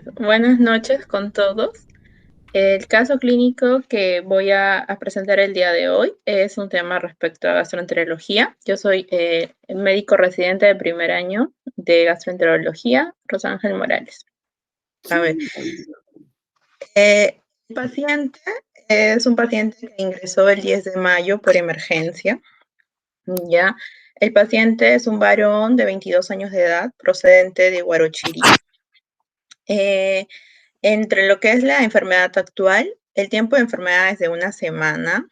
Buenas noches con todos. El caso clínico que voy a presentar el día de hoy es un tema respecto a gastroenterología. Yo soy médico residente de primer año de gastroenterología, Rosángel Morales. A ver, el paciente es un paciente que ingresó el 10 de mayo por emergencia. Ya, el paciente es un varón de 22 años de edad, procedente de Huarochirí. Entre lo que es la enfermedad actual, el tiempo de enfermedad es de una semana,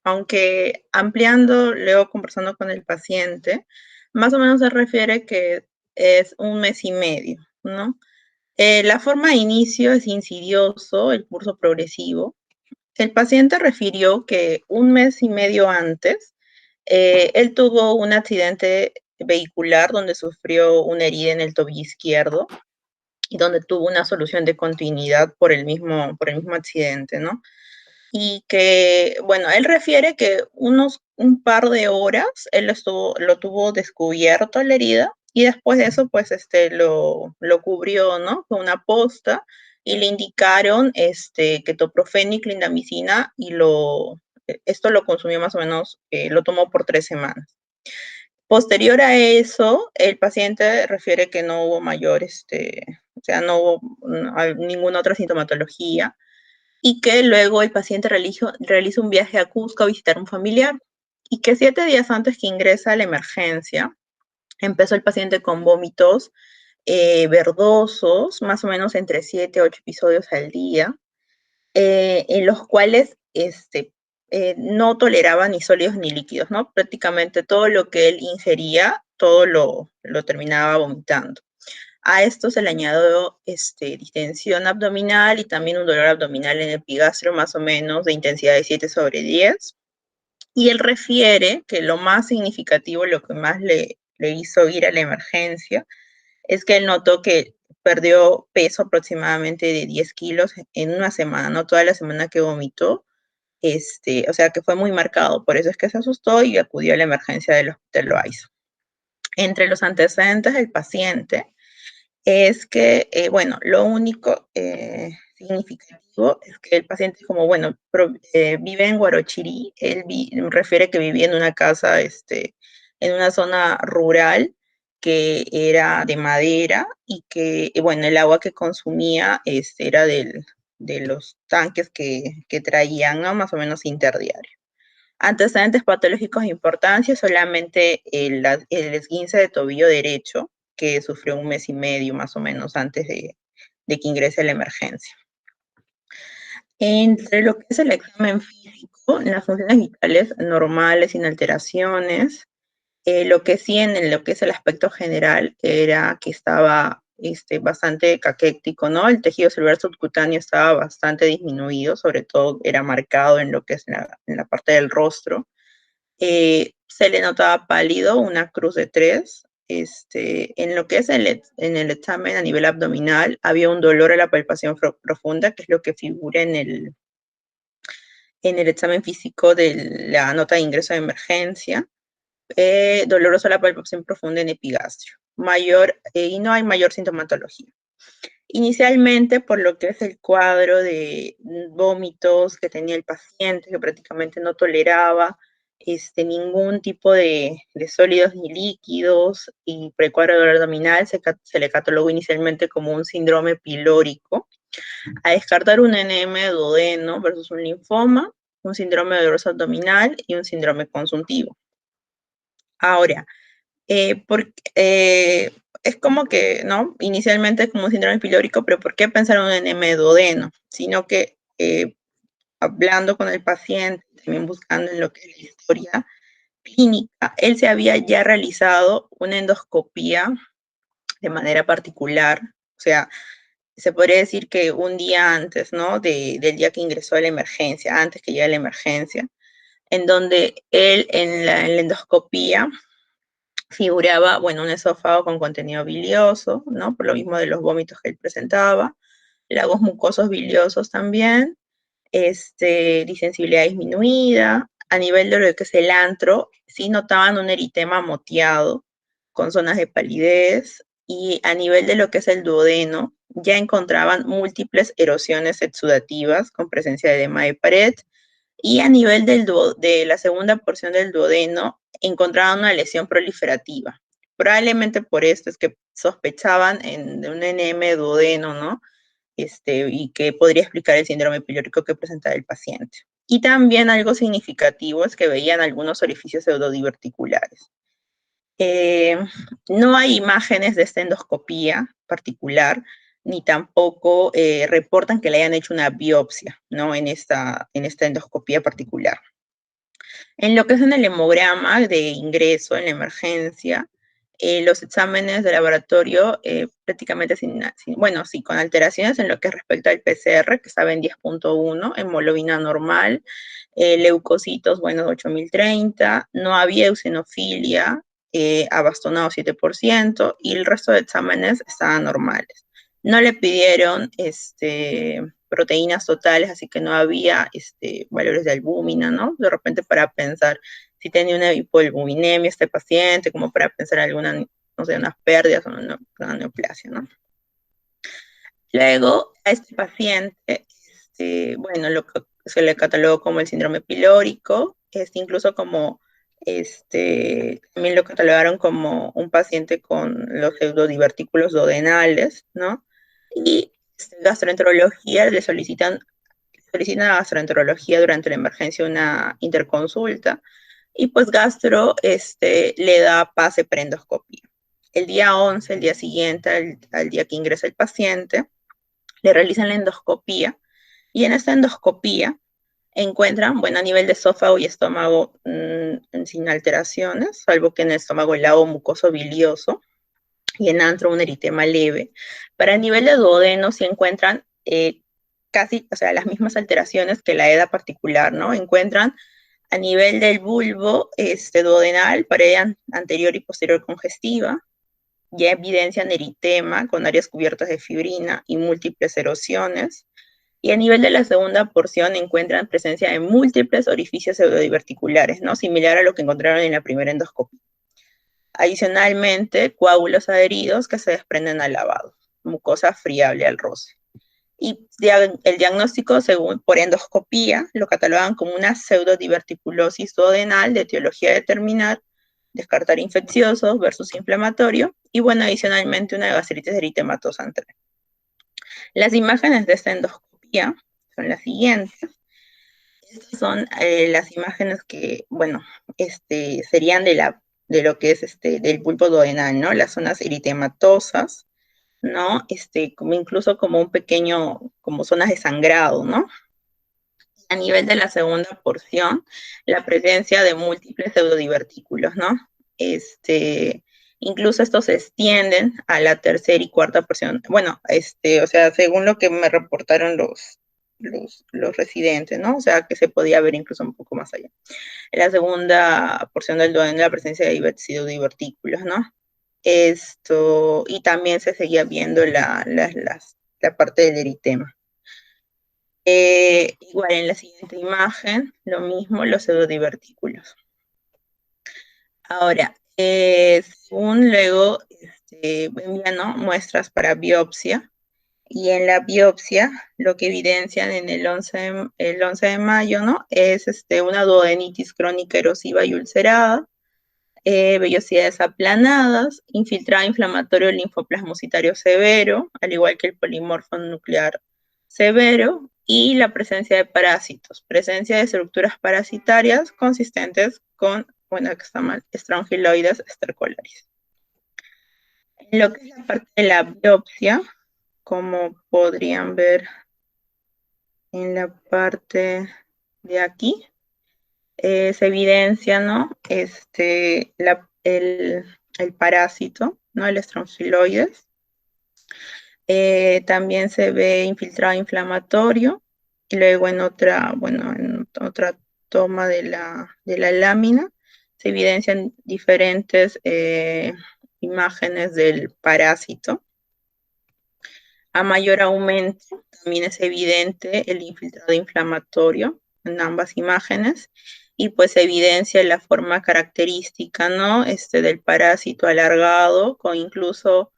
aunque ampliando, luego conversando con el paciente, más o menos se refiere que es un mes y medio, ¿no? La forma de inicio es insidioso, el curso progresivo. El paciente refirió que un mes y medio antes, él tuvo un accidente vehicular donde sufrió una herida en el tobillo izquierdo y donde tuvo una solución de continuidad por el mismo accidente, ¿no? Y que, bueno, él refiere que un par de horas él lo tuvo descubierto la herida y después de eso, pues, lo cubrió, ¿no? Con una posta y le indicaron, ketoprofeno y clindamicina y esto lo consumió más o menos, lo tomó por 3 semanas. Posterior a eso, el paciente refiere que no hubo mayor, o sea, no hubo ninguna otra sintomatología y que luego el paciente realiza un viaje a Cusco a visitar a un familiar y que 7 días antes que ingresa a la emergencia, empezó el paciente con vómitos verdosos, más o menos entre 7 a 8 episodios al día, en los cuales no toleraba ni sólidos ni líquidos, ¿no? Prácticamente todo lo que él ingería, todo lo terminaba vomitando. A esto se le añadió distensión abdominal y también un dolor abdominal en el epigastrio más o menos de intensidad de 7/10. Y él refiere que lo más significativo, lo que más le hizo ir a la emergencia, es que él notó que perdió peso aproximadamente de 10 kilos en una semana, no toda la semana que vomitó, o sea que fue muy marcado, por eso es que se asustó y acudió a la emergencia del Hospital Loaiza. Entre los antecedentes del paciente es que, bueno, lo único significativo es que el paciente, como, bueno, vive en Huarochirí, él refiere que vivía en una casa, en una zona rural que era de madera y que, bueno, el agua que consumía era de los tanques que traían, ¿no? Más o menos interdiario. Antecedentes patológicos de importancia, solamente el esguince de tobillo derecho, que sufrió un mes y medio más o menos antes de que ingrese a la emergencia. Entre lo que es el examen físico, las funciones vitales normales, sin alteraciones, lo que sí en lo que es el aspecto general era que estaba bastante caquético, ¿no? El tejido celular subcutáneo estaba bastante disminuido, sobre todo era marcado en lo que es en la parte del rostro. Se le notaba pálido, una cruz de 3. En lo que es en el examen a nivel abdominal, había un dolor a la palpación profunda, que es lo que figura en el examen físico de la nota de ingreso de emergencia. Doloroso a la palpación profunda en epigastrio. Y no hay mayor sintomatología. Inicialmente, por lo que es el cuadro de vómitos que tenía el paciente, que prácticamente no toleraba ningún tipo de sólidos ni líquidos, y por el cuadro de dolor abdominal se le catalogó inicialmente como un síndrome pilórico, a descartar un NM duodeno versus un linfoma, un síndrome doloroso abdominal y un síndrome consuntivo. Ahora, es como que, ¿no? Inicialmente es como un síndrome pilórico, pero ¿por qué pensar en un enema duodeno? Sino que hablando con el paciente, también buscando en lo que es la historia clínica, él se había ya realizado una endoscopía de manera particular, o sea, se podría decir que un día antes, ¿no? Del día que ingresó a la emergencia, antes que llegue a la emergencia, en donde él en la endoscopía figuraba, bueno, un esófago con contenido bilioso, ¿no? Por lo mismo de los vómitos que él presentaba, lagos mucosos biliosos también, disensibilidad disminuida, a nivel de lo que es el antro, sí notaban un eritema moteado, con zonas de palidez y a nivel de lo que es el duodeno, ya encontraban múltiples erosiones exudativas con presencia de edema de pared, y a nivel de la segunda porción del duodeno encontraban una lesión proliferativa. Probablemente por esto es que sospechaban de un NM duodeno, ¿no? Y que podría explicar el síndrome pilórico que presentaba el paciente. Y también algo significativo es que veían algunos orificios pseudodiverticulares. No hay imágenes de esta endoscopía particular, ni tampoco reportan que le hayan hecho una biopsia, ¿no? En esta endoscopía particular. En lo que es en el hemograma de ingreso en la emergencia, los exámenes de laboratorio prácticamente bueno, sí, con alteraciones en lo que respecta al PCR, que estaba en 10.1, hemoglobina normal, leucocitos, bueno, 8030, no había eosinofilia, abastonado 7%, y el resto de exámenes estaban normales. No le pidieron proteínas totales, así que no había valores de albúmina, ¿no? De repente para pensar si tenía una hipoalbuminemia este paciente, como para pensar en alguna, no sé, unas pérdidas o una neoplasia, ¿no? Luego, a este paciente, bueno, lo que se le catalogó como el síndrome pilórico, incluso como, también lo catalogaron como un paciente con los pseudodivertículos duodenales, ¿no? Y gastroenterología le solicitan a gastroenterología durante la emergencia una interconsulta, y pues gastro le da pase preendoscopia. El día 11, el día siguiente al día que ingresa el paciente, le realizan la endoscopía, y en esta endoscopía encuentran, bueno, a nivel de esófago y estómago sin alteraciones, salvo que en el estómago el lado mucoso bilioso y en antro un eritema leve. Para el nivel de duodeno se encuentran casi, o sea, las mismas alteraciones que la EDA particular, ¿no? Encuentran a nivel del bulbo duodenal, pared anterior y posterior congestiva, ya evidencian eritema con áreas cubiertas de fibrina y múltiples erosiones. Y a nivel de la segunda porción encuentran presencia de múltiples orificios pseudodiverticulares, ¿no? Similar a lo que encontraron en la primera endoscopia. Adicionalmente, coágulos adheridos que se desprenden al lavado, mucosa friable al roce. Y el diagnóstico, según por endoscopía, lo catalogan como una pseudodiverticulosis duodenal de etiología a determinar, descartar infeccioso versus inflamatorio, y bueno, adicionalmente una gastritis eritematosa anterior. Las imágenes de esta endoscopía son las siguientes. Estas son las imágenes que, bueno, serían de lo que es del bulbo duodenal, ¿no? Las zonas eritematosas, ¿no? Como incluso como un pequeño, como zonas de sangrado, ¿no? A nivel de la segunda porción, la presencia de múltiples pseudodivertículos, ¿no? Incluso estos se extienden a la tercera y cuarta porción. Bueno, o sea, según lo que me reportaron los residentes, ¿no? O sea, que se podía ver incluso un poco más allá. En la segunda porción del duodeno, la presencia de pseudodivertículos, ¿no? Y también se seguía viendo la parte del eritema. Igual en la siguiente imagen, lo mismo, los pseudodivertículos. Ahora, según luego envían, ¿no?, muestras para biopsia, y en la biopsia lo que evidencian en el 11 de mayo, ¿no?, es una duodenitis crónica erosiva y ulcerada, vellosidades aplanadas, infiltrado inflamatorio linfoplasmocitario severo, al igual que el polimorfo nuclear severo, y la presencia de parásitos, presencia de estructuras parasitarias consistentes con, bueno, que está mal, estrongiloides estercolaris. En lo que es la parte de la biopsia, como podrían ver en la parte de aquí, se evidencia, ¿no?, el parásito, ¿no?, el estrongiloides. También se ve infiltrado inflamatorio, y luego en otra toma de la lámina se evidencian diferentes imágenes del parásito. A mayor aumento también es evidente el infiltrado inflamatorio en ambas imágenes, y pues se evidencia la forma característica, ¿no?, del parásito alargado, con incluso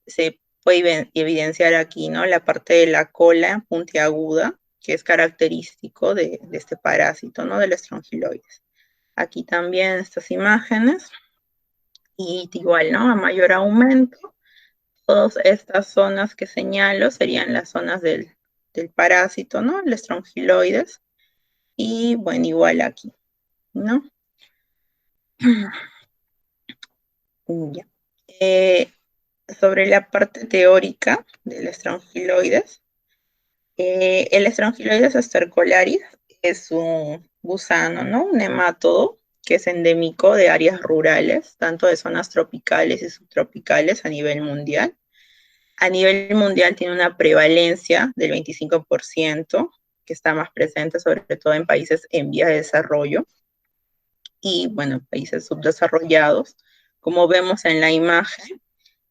se puede evidenciar aquí, ¿no? La parte de la cola puntiaguda, que es característico de este parásito, ¿no? Del estrongiloides. Aquí también estas imágenes, y igual, ¿no? A mayor aumento, todas estas zonas que señalo serían las zonas del parásito, ¿no? El estrongiloides. Y bueno, igual aquí, ¿no? Ya. Sobre la parte teórica del estrongiloides, el estrongiloides estercolaris es un gusano, ¿no? Un nemátodo que es endémico de áreas rurales, tanto de zonas tropicales y subtropicales a nivel mundial. A nivel mundial tiene una prevalencia del 25%, que está más presente sobre todo en países en vías de desarrollo y, bueno, países subdesarrollados. Como vemos en la imagen,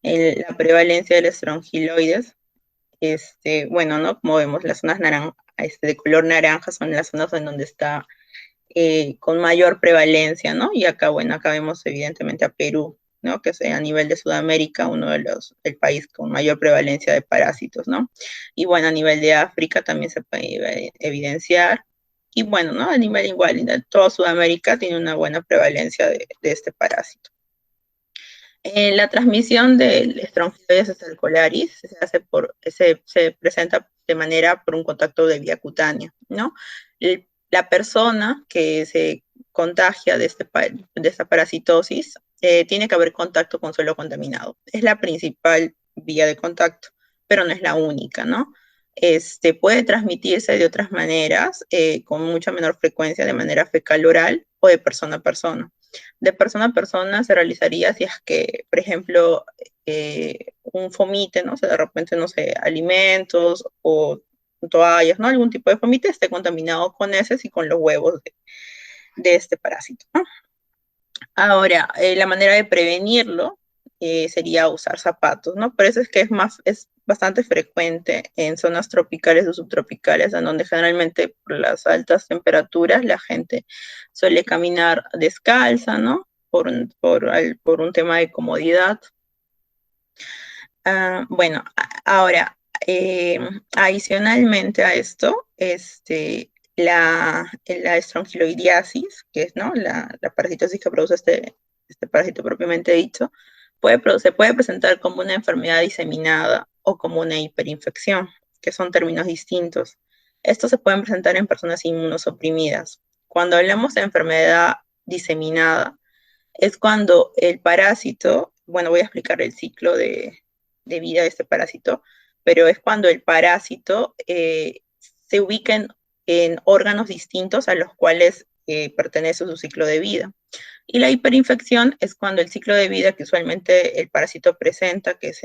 la prevalencia del estrongiloides, bueno, ¿no? Como vemos, las zonas de color naranja son las zonas en donde está con mayor prevalencia, ¿no? Y acá, bueno, acá vemos evidentemente a Perú, ¿no? Que es a nivel de Sudamérica el país con mayor prevalencia de parásitos, ¿no? Y bueno, a nivel de África también se puede evidenciar. Y bueno, ¿no? A nivel igual, de toda Sudamérica tiene una buena prevalencia de este parásito. La transmisión del Strongyloides estercolaris se presenta de manera por un contacto de vía cutánea, ¿no? La persona que se contagia de esta parasitosis tiene que haber contacto con suelo contaminado. Es la principal vía de contacto, pero no es la única, ¿no? Puede transmitirse de otras maneras, con mucha menor frecuencia, de manera fecal oral o de persona a persona. De persona a persona se realizaría si es que, por ejemplo, un fomite, ¿no? O sea, de repente, no sé, alimentos o toallas, ¿no? Algún tipo de fomite esté contaminado con heces y con los huevos de este parásito, ¿no? Ahora, la manera de prevenirlo sería usar zapatos, ¿no? Por eso es que es bastante frecuente en zonas tropicales o subtropicales, en donde generalmente por las altas temperaturas la gente suele caminar descalza, ¿no? Por un tema de comodidad. Bueno, ahora, adicionalmente a esto, la estrongiloidiasis, que es, ¿no? La parasitosis que produce este parásito propiamente dicho, se puede presentar como una enfermedad diseminada o como una hiperinfección, que son términos distintos. Estos se pueden presentar en personas inmunosuprimidas. Cuando hablamos de enfermedad diseminada, es cuando el parásito, bueno, voy a explicar el ciclo de vida de este parásito, pero es cuando el parásito se ubica en órganos distintos a los cuales pertenece su ciclo de vida. Y la hiperinfección es cuando el ciclo de vida que usualmente el parásito presenta, que es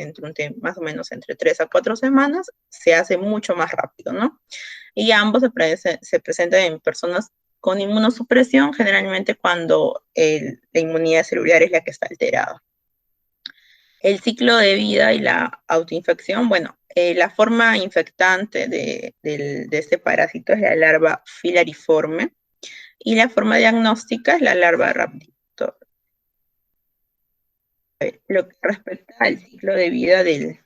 más o menos entre 3 a 4 semanas, se hace mucho más rápido, ¿no? Y ambos se presentan en personas con inmunosupresión, generalmente cuando la inmunidad celular es la que está alterada. El ciclo de vida y la autoinfección, bueno, la forma infectante de este parásito es la larva filariforme y la forma diagnóstica es la larva rhabdictor. Lo que respecta al ciclo de vida de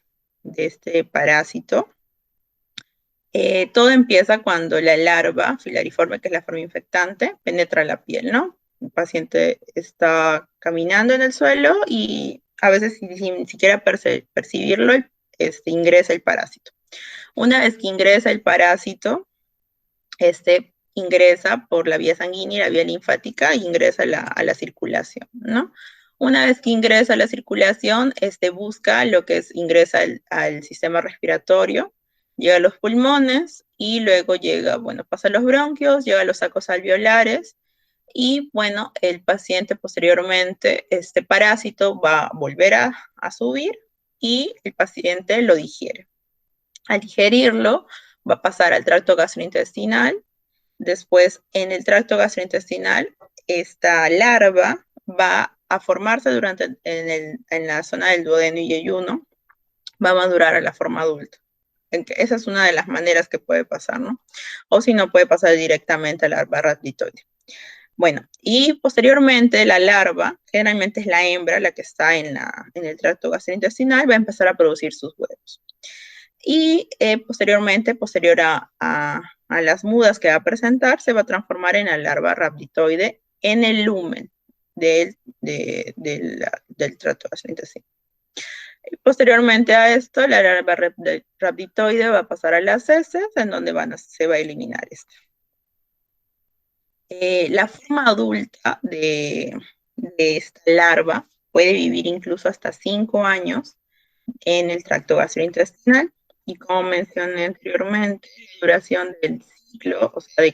este parásito, todo empieza cuando la larva filariforme, que es la forma infectante, penetra la piel, ¿no? El paciente está caminando en el suelo y a veces sin siquiera percibirlo, ingresa el parásito. Una vez que ingresa el parásito, ingresa por la vía sanguínea y la vía linfática e ingresa a la circulación, ¿no? Una vez que ingresa a la circulación, busca lo que ingresa al sistema respiratorio, llega a los pulmones y luego llega, bueno, pasa a los bronquios, llega a los sacos alveolares y, bueno, el paciente posteriormente, este parásito va a volver a subir y el paciente lo digiere. Al digerirlo, va a pasar al tracto gastrointestinal. Después, en el tracto gastrointestinal, esta larva va a formarse en la zona del duodeno y yeyuno, va a madurar a la forma adulta. Esa es una de las maneras que puede pasar, ¿no? O si no, puede pasar directamente a la larva rhabditoide. Bueno, y posteriormente la larva, generalmente es la hembra la que está en el tracto gastrointestinal, va a empezar a producir sus huevos. Y posteriormente, posterior a las mudas que va a presentar, se va a transformar en la larva rhabditoide en el lumen del tracto gastrointestinal. Y posteriormente a esto, la larva rhabditoide va a pasar a las heces, en donde se va a eliminar esta. La forma adulta de esta larva puede vivir incluso hasta 5 años en el tracto gastrointestinal, y como mencioné anteriormente, la duración del ciclo, o sea,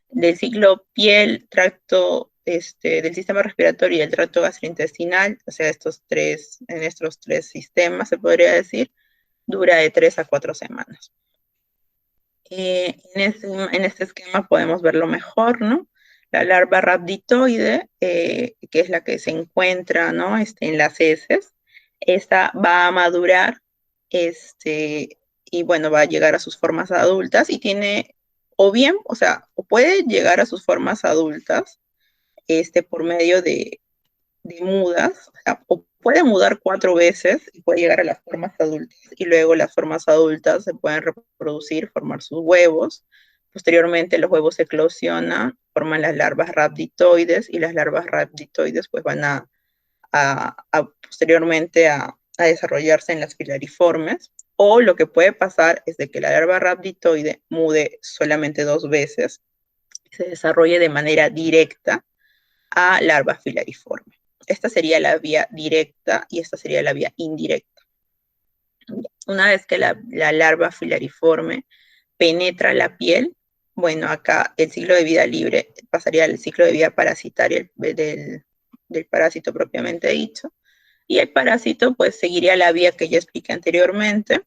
del ciclo piel, tracto del sistema respiratorio y el tracto gastrointestinal, o sea, en estos tres sistemas se podría decir, dura de 3 a 4 semanas. En este esquema podemos verlo mejor, ¿no? La larva rhabditoide, que es la que se encuentra, ¿no? En las heces, esta va a madurar, y bueno, va a llegar a sus formas adultas y tiene, o bien, o sea, o puede llegar a sus formas adultas, por medio de mudas, o sea, o puede mudar 4 veces y puede llegar a las formas adultas, y luego las formas adultas se pueden reproducir, formar sus huevos. Posteriormente los huevos eclosionan, forman las larvas rhabditoides, y las larvas rhabditoides pues van posteriormente a desarrollarse en las filariformes. O lo que puede pasar es de que la larva rhabditoide mude solamente 2 veces y se desarrolle de manera directa a larva filariforme. Esta sería la vía directa y esta sería la vía indirecta. Una vez que la larva filariforme penetra la piel, bueno, acá el ciclo de vida libre pasaría al ciclo de vida parasitario del parásito propiamente dicho, y el parásito pues seguiría la vía que ya expliqué anteriormente,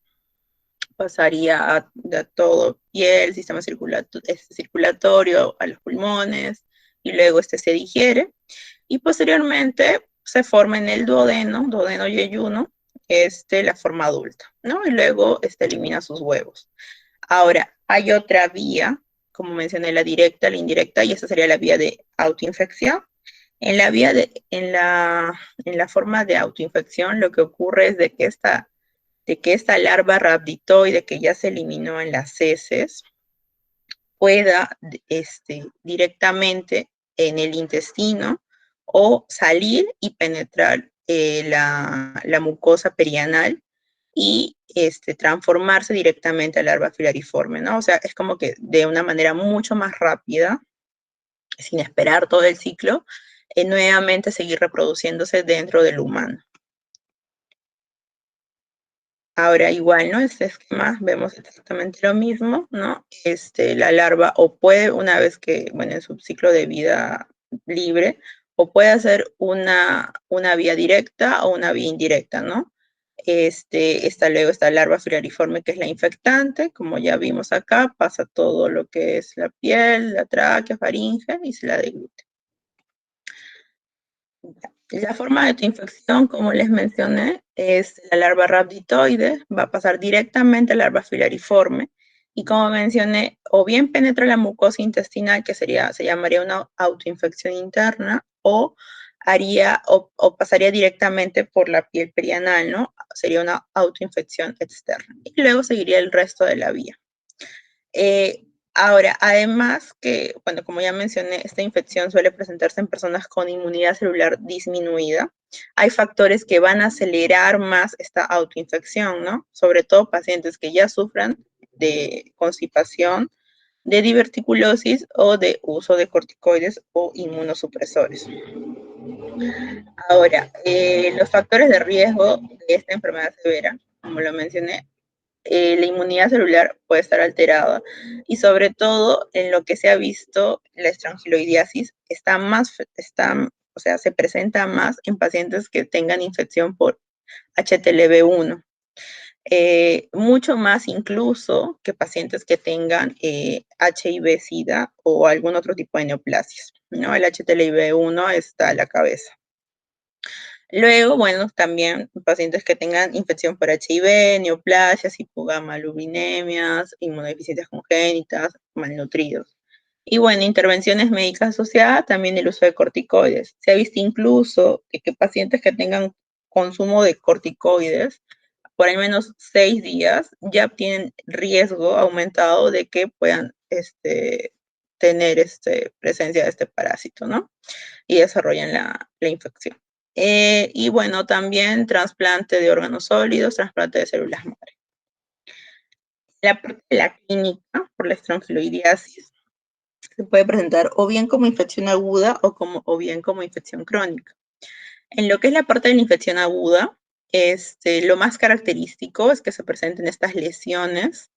pasaría a todo piel, sistema circulatorio, a los pulmones, y luego se digiere, y posteriormente se forma en el duodeno yeyuno, la forma adulta, ¿no? Y luego elimina sus huevos. Ahora, hay otra vía, como mencioné, la directa, la indirecta, y esa sería la vía de autoinfección. En la forma de autoinfección, lo que ocurre es de que esta larva rhabditoide que ya se eliminó en las heces pueda directamente en el intestino o salir y penetrar la mucosa perianal y transformarse directamente a larva filariforme, ¿no? O sea, es como que de una manera mucho más rápida, sin esperar todo el ciclo, nuevamente seguir reproduciéndose dentro del humano. Ahora igual, ¿no? Este esquema vemos exactamente lo mismo, ¿no? La larva o puede, una vez que, bueno, en su ciclo de vida libre, o puede hacer una vía directa o una vía indirecta, ¿no? Luego esta larva filariforme que es la infectante, como ya vimos acá, pasa todo lo que es la piel, la tráquea, faringe y se la deglute. La forma de infección, como les mencioné, es la larva rhabditoide, va a pasar directamente a la larva filariforme, y como mencioné, o bien penetra la mucosa intestinal, que se llamaría una autoinfección interna, o pasaría directamente por la piel perianal, ¿no? Sería una autoinfección externa. Y luego seguiría el resto de la vía. Ahora, además que, bueno, como ya mencioné, esta infección suele presentarse en personas con inmunidad celular disminuida. Hay factores que van a acelerar más esta autoinfección, ¿no? Sobre todo pacientes que ya sufran de constipación, de diverticulosis o de uso de corticoides o inmunosupresores. Ahora, los factores de riesgo de esta enfermedad severa, como lo mencioné, la inmunidad celular puede estar alterada, y sobre todo en lo que se ha visto, la estrangiloidiasis o sea, se presenta más en pacientes que tengan infección por HTLV1, mucho más incluso que pacientes que tengan HIV-Sida o algún otro tipo de neoplasias, ¿no? El HTLV1 está a la cabeza. Luego, bueno, también pacientes que tengan infección por HIV, neoplasias, hipogamma, inmunodeficiencias congénitas, malnutridos. Y bueno, intervenciones médicas asociadas, también el uso de corticoides. Se ha visto incluso que pacientes que tengan consumo de corticoides por al menos 6 días ya tienen riesgo aumentado de que puedan tener presencia de este parásito, ¿no? Y desarrollan la infección. Y bueno, también trasplante de órganos sólidos, trasplante de células madre. La parte de la clínica por la estrongiloidiasis se puede presentar o bien como infección aguda o bien como infección crónica. En lo que es la parte de la infección aguda, lo más característico es que se presenten estas lesiones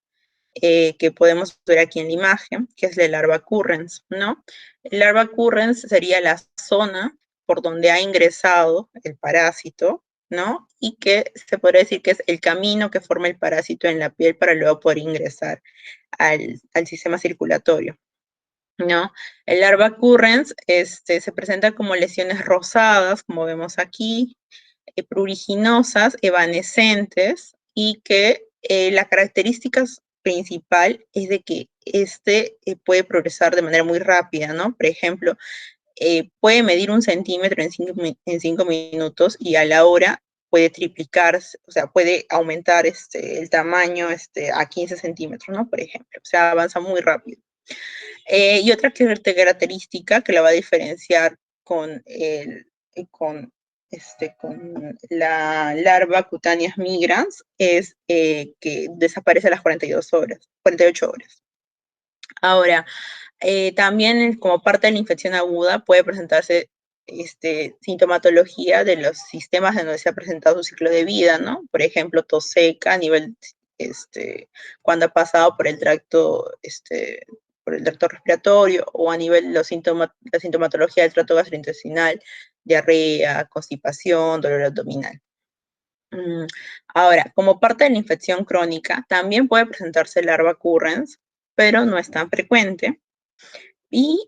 que podemos ver aquí en la imagen, que es la larva currens, ¿no? El larva currens sería la zona por donde ha ingresado el parásito, ¿no? Y que se podría decir que es el camino que forma el parásito en la piel para luego poder ingresar al sistema circulatorio, ¿no? El larva currens se presenta como lesiones rosadas, como vemos aquí, pruriginosas, evanescentes, y que la característica principal es de que puede progresar de manera muy rápida, ¿no? Por ejemplo, puede medir 1 centímetro en 5 minutos y a la hora puede triplicarse, o sea, puede aumentar el tamaño a 15 centímetros, ¿no? Por ejemplo, o sea, avanza muy rápido. Y otra característica que la va a diferenciar con, con, con la larva cutáneas migrans es que desaparece a las 42 horas, 48 horas. Ahora, también como parte de la infección aguda puede presentarse sintomatología de los sistemas en donde se ha presentado su ciclo de vida, ¿no? Por ejemplo, tos seca a nivel, cuando ha pasado por el tracto, por el tracto respiratorio, o a nivel de la sintomatología del tracto gastrointestinal, diarrea, constipación, dolor abdominal. Ahora, como parte de la infección crónica, también puede presentarse larva currens, pero no es tan frecuente. Y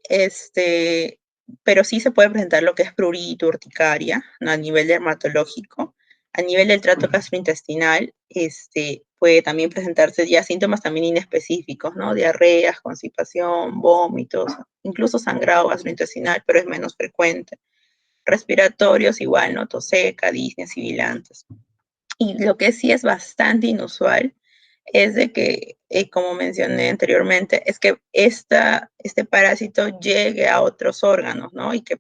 pero sí se puede presentar lo que es prurito, urticaria, ¿no? A nivel dermatológico. A nivel del trato gastrointestinal, puede también presentarse ya síntomas también inespecíficos, ¿no? Diarreas, constipación, vómitos, incluso sangrado gastrointestinal, pero es menos frecuente. Respiratorios igual, ¿no? Tos seca, disnea, sibilantes. Y lo que sí es bastante inusual es de que, como mencioné anteriormente, es que este parásito llegue a otros órganos, ¿no? Y que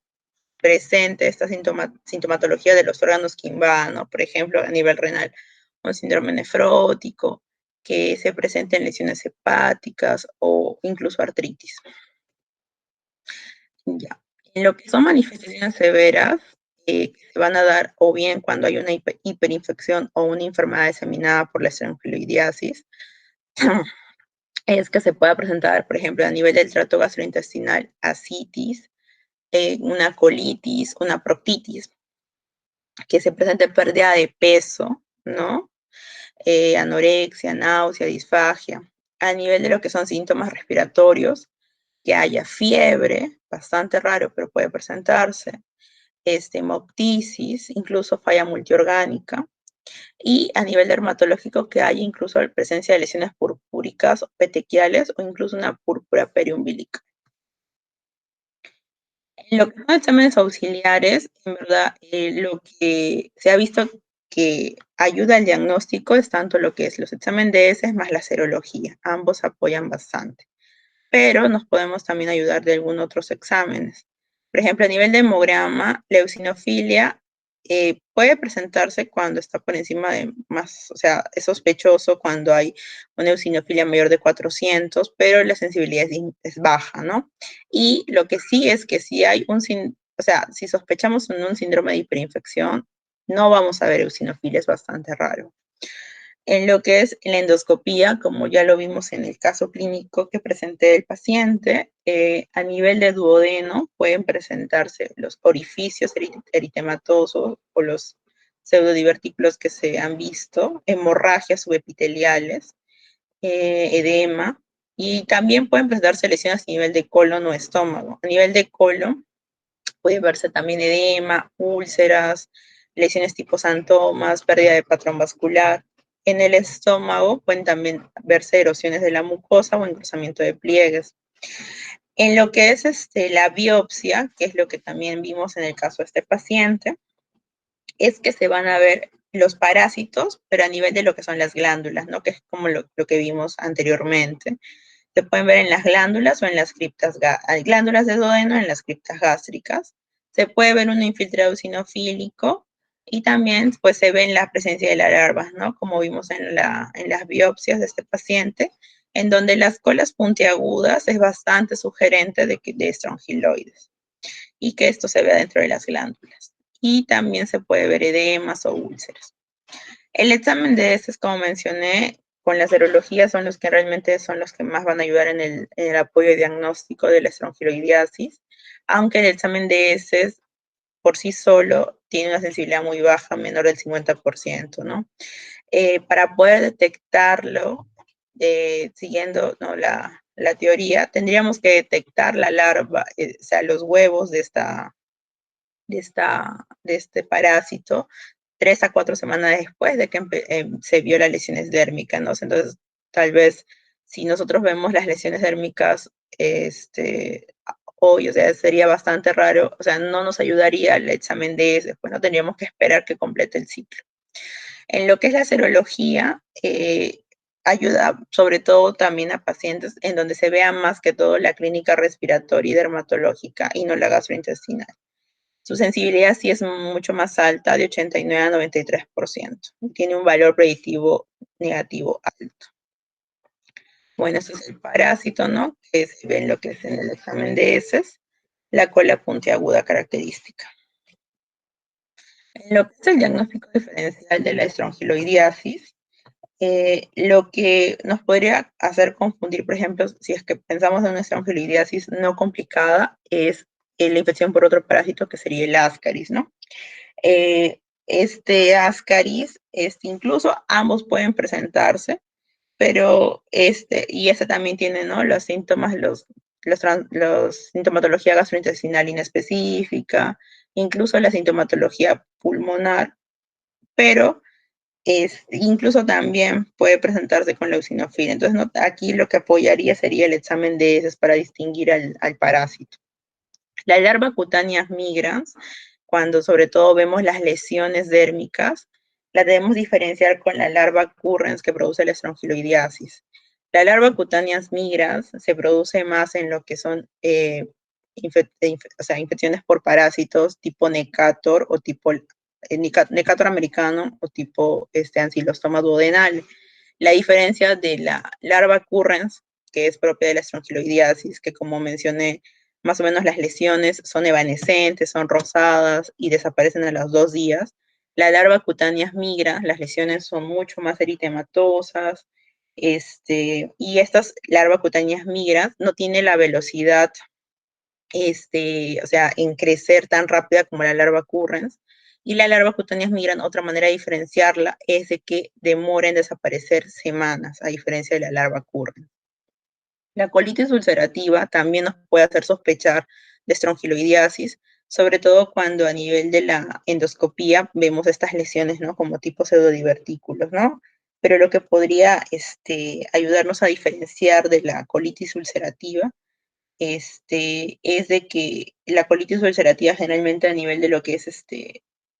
presente esta sintomatología de los órganos que invadan, ¿no? Por ejemplo, a nivel renal, un síndrome nefrótico, que se presenten lesiones hepáticas o incluso artritis. Ya. En lo que son manifestaciones severas, que se van a dar o bien cuando hay una hiperinfección o una enfermedad diseminada por la estrongiloidiasis, es que se pueda presentar, por ejemplo, a nivel del tracto gastrointestinal, ascitis, una colitis, una proctitis, que se presente pérdida de peso, ¿no? Anorexia, náusea, disfagia. A nivel de lo que son síntomas respiratorios, que haya fiebre, bastante raro, pero puede presentarse, hemoptisis, incluso falla multiorgánica, y a nivel dermatológico que haya incluso la presencia de lesiones purpúricas o petequiales o incluso una púrpura periumbilical. En lo que son exámenes auxiliares, en verdad, lo que se ha visto que ayuda al diagnóstico es tanto lo que es los exámenes de heces más la serología. Ambos apoyan bastante, pero nos podemos también ayudar de algunos otros exámenes. Por ejemplo, a nivel de hemograma, la eosinofilia puede presentarse cuando está por encima de más, o sea, es sospechoso cuando hay una eosinofilia mayor de 400, pero la sensibilidad es baja, ¿no? Y lo que sí es que si hay o sea, si sospechamos un síndrome de hiperinfección, no vamos a ver eosinofilia, es bastante raro. En lo que es la endoscopía, como ya lo vimos en el caso clínico que presenté del paciente, a nivel de duodeno pueden presentarse los orificios eritematosos o los pseudodivertículos que se han visto, hemorragias subepiteliales, edema, y también pueden presentarse lesiones a nivel de colon o estómago. A nivel de colon puede verse también edema, úlceras, lesiones tipo santomas, pérdida de patrón vascular. En el estómago pueden también verse erosiones de la mucosa o engrosamiento de pliegues. En lo que es la biopsia, que es lo que también vimos en el caso de este paciente, es que se van a ver los parásitos, pero a nivel de lo que son las glándulas, ¿no? Que es como lo que vimos anteriormente. Se pueden ver en las glándulas o en las criptas, hay glándulas de duodeno en las criptas gástricas. Se puede ver un infiltrado eosinofílico y también pues se ve en la presencia de las larvas, ¿no? Como vimos en las biopsias de este paciente, en donde las colas puntiagudas es bastante sugerente de estrongiloides y que esto se vea dentro de las glándulas. Y también se puede ver edemas o úlceras. El examen de heces, como mencioné, con la serología son los que realmente son los que más van a ayudar en el apoyo diagnóstico de la estrongiloidiasis, aunque el examen de heces por sí solo tiene una sensibilidad muy baja, menor del 50%, ¿no? Para poder detectarlo, siguiendo, ¿no?, la teoría, tendríamos que detectar la larva, o sea, los huevos de este parásito 3 a 4 semanas después de que se vio las lesiones dérmicas, ¿no? Entonces, tal vez si nosotros vemos las lesiones dérmicas, hoy, o sea, sería bastante raro, o sea, no nos ayudaría el examen de ese, pues no tendríamos que esperar que complete el ciclo. En lo que es la serología, ayuda sobre todo también a pacientes en donde se vea más que todo la clínica respiratoria y dermatológica y no la gastrointestinal. Su sensibilidad sí es mucho más alta, de 89 a 93%. Tiene un valor predictivo negativo alto. Bueno, este es el parásito, ¿no? Que se ve en lo que es en el examen de heces, la cola puntiaguda característica. En lo que es el diagnóstico diferencial de la estrongiloidiasis, lo que nos podría hacer confundir, por ejemplo, si es que pensamos en una estrongiloidiasis no complicada, es la infección por otro parásito que sería el Ascaris, ¿no? Este Ascaris, incluso ambos pueden presentarse, pero y este también tiene, ¿no?, los síntomas, los sintomatología gastrointestinal inespecífica, incluso la sintomatología pulmonar, pero incluso también puede presentarse con la eosinofila. Entonces, ¿no?, aquí lo que apoyaría sería el examen de heces para distinguir al parásito. Las larvas cutáneas migrans, cuando sobre todo vemos las lesiones dérmicas, la debemos diferenciar con la larva currens que produce la estrongiloidiasis. La larva cutáneas migrans se produce más en lo que son infecciones por parásitos tipo Necator o tipo Necator americano o tipo Ancylostoma duodenale. La diferencia de la larva currens, que es propia de la estrongiloidiasis, que como mencioné, más o menos las lesiones son evanescentes, son rosadas y desaparecen a los 2 días. La larva cutánea migra, las lesiones son mucho más eritematosas, y estas larvas cutáneas migras no tienen la velocidad, o sea, en crecer tan rápida como la larva currens. Y la larva cutánea migran, otra manera de diferenciarla es de que demora en desaparecer semanas, a diferencia de la larva currens. La colitis ulcerativa también nos puede hacer sospechar de estrongiloidiasis, sobre todo cuando a nivel de la endoscopía vemos estas lesiones, ¿no?, como tipo pseudodivertículos, ¿no? Pero lo que podría ayudarnos a diferenciar de la colitis ulcerativa es de que la colitis ulcerativa generalmente a nivel de lo que es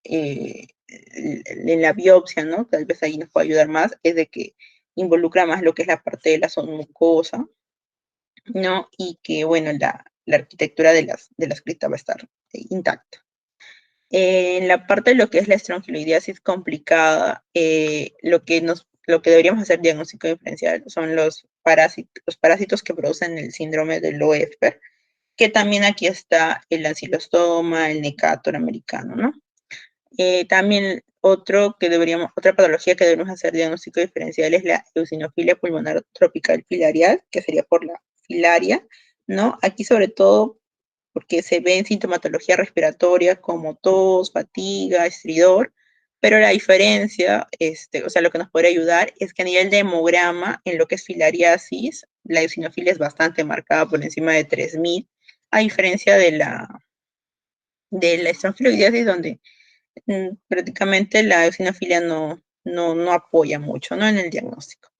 en la biopsia, ¿no?, tal vez ahí nos puede ayudar más, es de que involucra más lo que es la parte de la zona mucosa, ¿no? Y que, bueno, la arquitectura de las criptas va a estar intacta. En la parte de lo que es la estrongiloidiasis complicada, lo que deberíamos hacer diagnóstico diferencial son los parásitos que producen el síndrome de Loeffler, que también aquí está el ancilostoma, el Necator americano, ¿no? También otra patología que debemos hacer diagnóstico diferencial es la eosinofilia pulmonar tropical filarial, que sería por la filaria, ¿no? Aquí sobre todo porque se ve en sintomatología respiratoria como tos, fatiga, estridor, pero la diferencia, o sea, lo que nos podría ayudar es que a nivel de hemograma, en lo que es filariasis, la eosinofilia es bastante marcada por encima de 3000, a diferencia de la estrongiloidiasis, donde prácticamente la eosinofilia no apoya mucho, ¿no?, en el diagnóstico.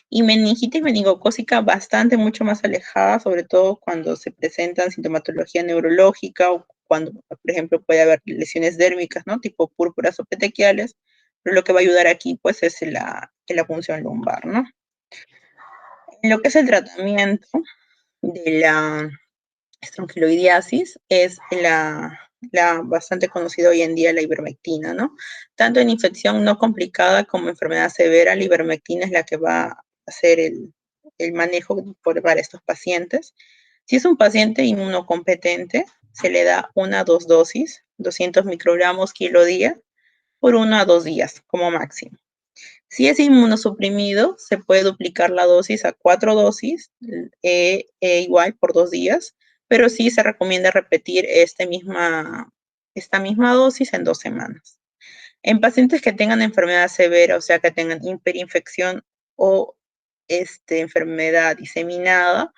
Y meningitis meningocócica bastante, mucho más alejada, sobre todo cuando se presentan sintomatología neurológica o cuando, por ejemplo, puede haber lesiones dérmicas, ¿no? Tipo púrpuras o petequiales, pero lo que va a ayudar aquí, pues, es la punción lumbar, ¿no? En lo que es el tratamiento de la estrongiloidiasis es la bastante conocida hoy en día, la ivermectina, ¿no? Tanto en infección no complicada como enfermedad severa, la ivermectina es la que va a hacer el manejo para estos pacientes. Si es un paciente inmunocompetente, se le da 1 a 2 dosis, 200 microgramos kilo día, por 1 a 2 días como máximo. Si es inmunosuprimido, se puede duplicar la dosis a 4 dosis, igual por 2 días, pero sí se recomienda repetir esta misma dosis en 2 semanas. En pacientes que tengan enfermedad severa, o sea, que tengan hiperinfección o enfermedad diseminada,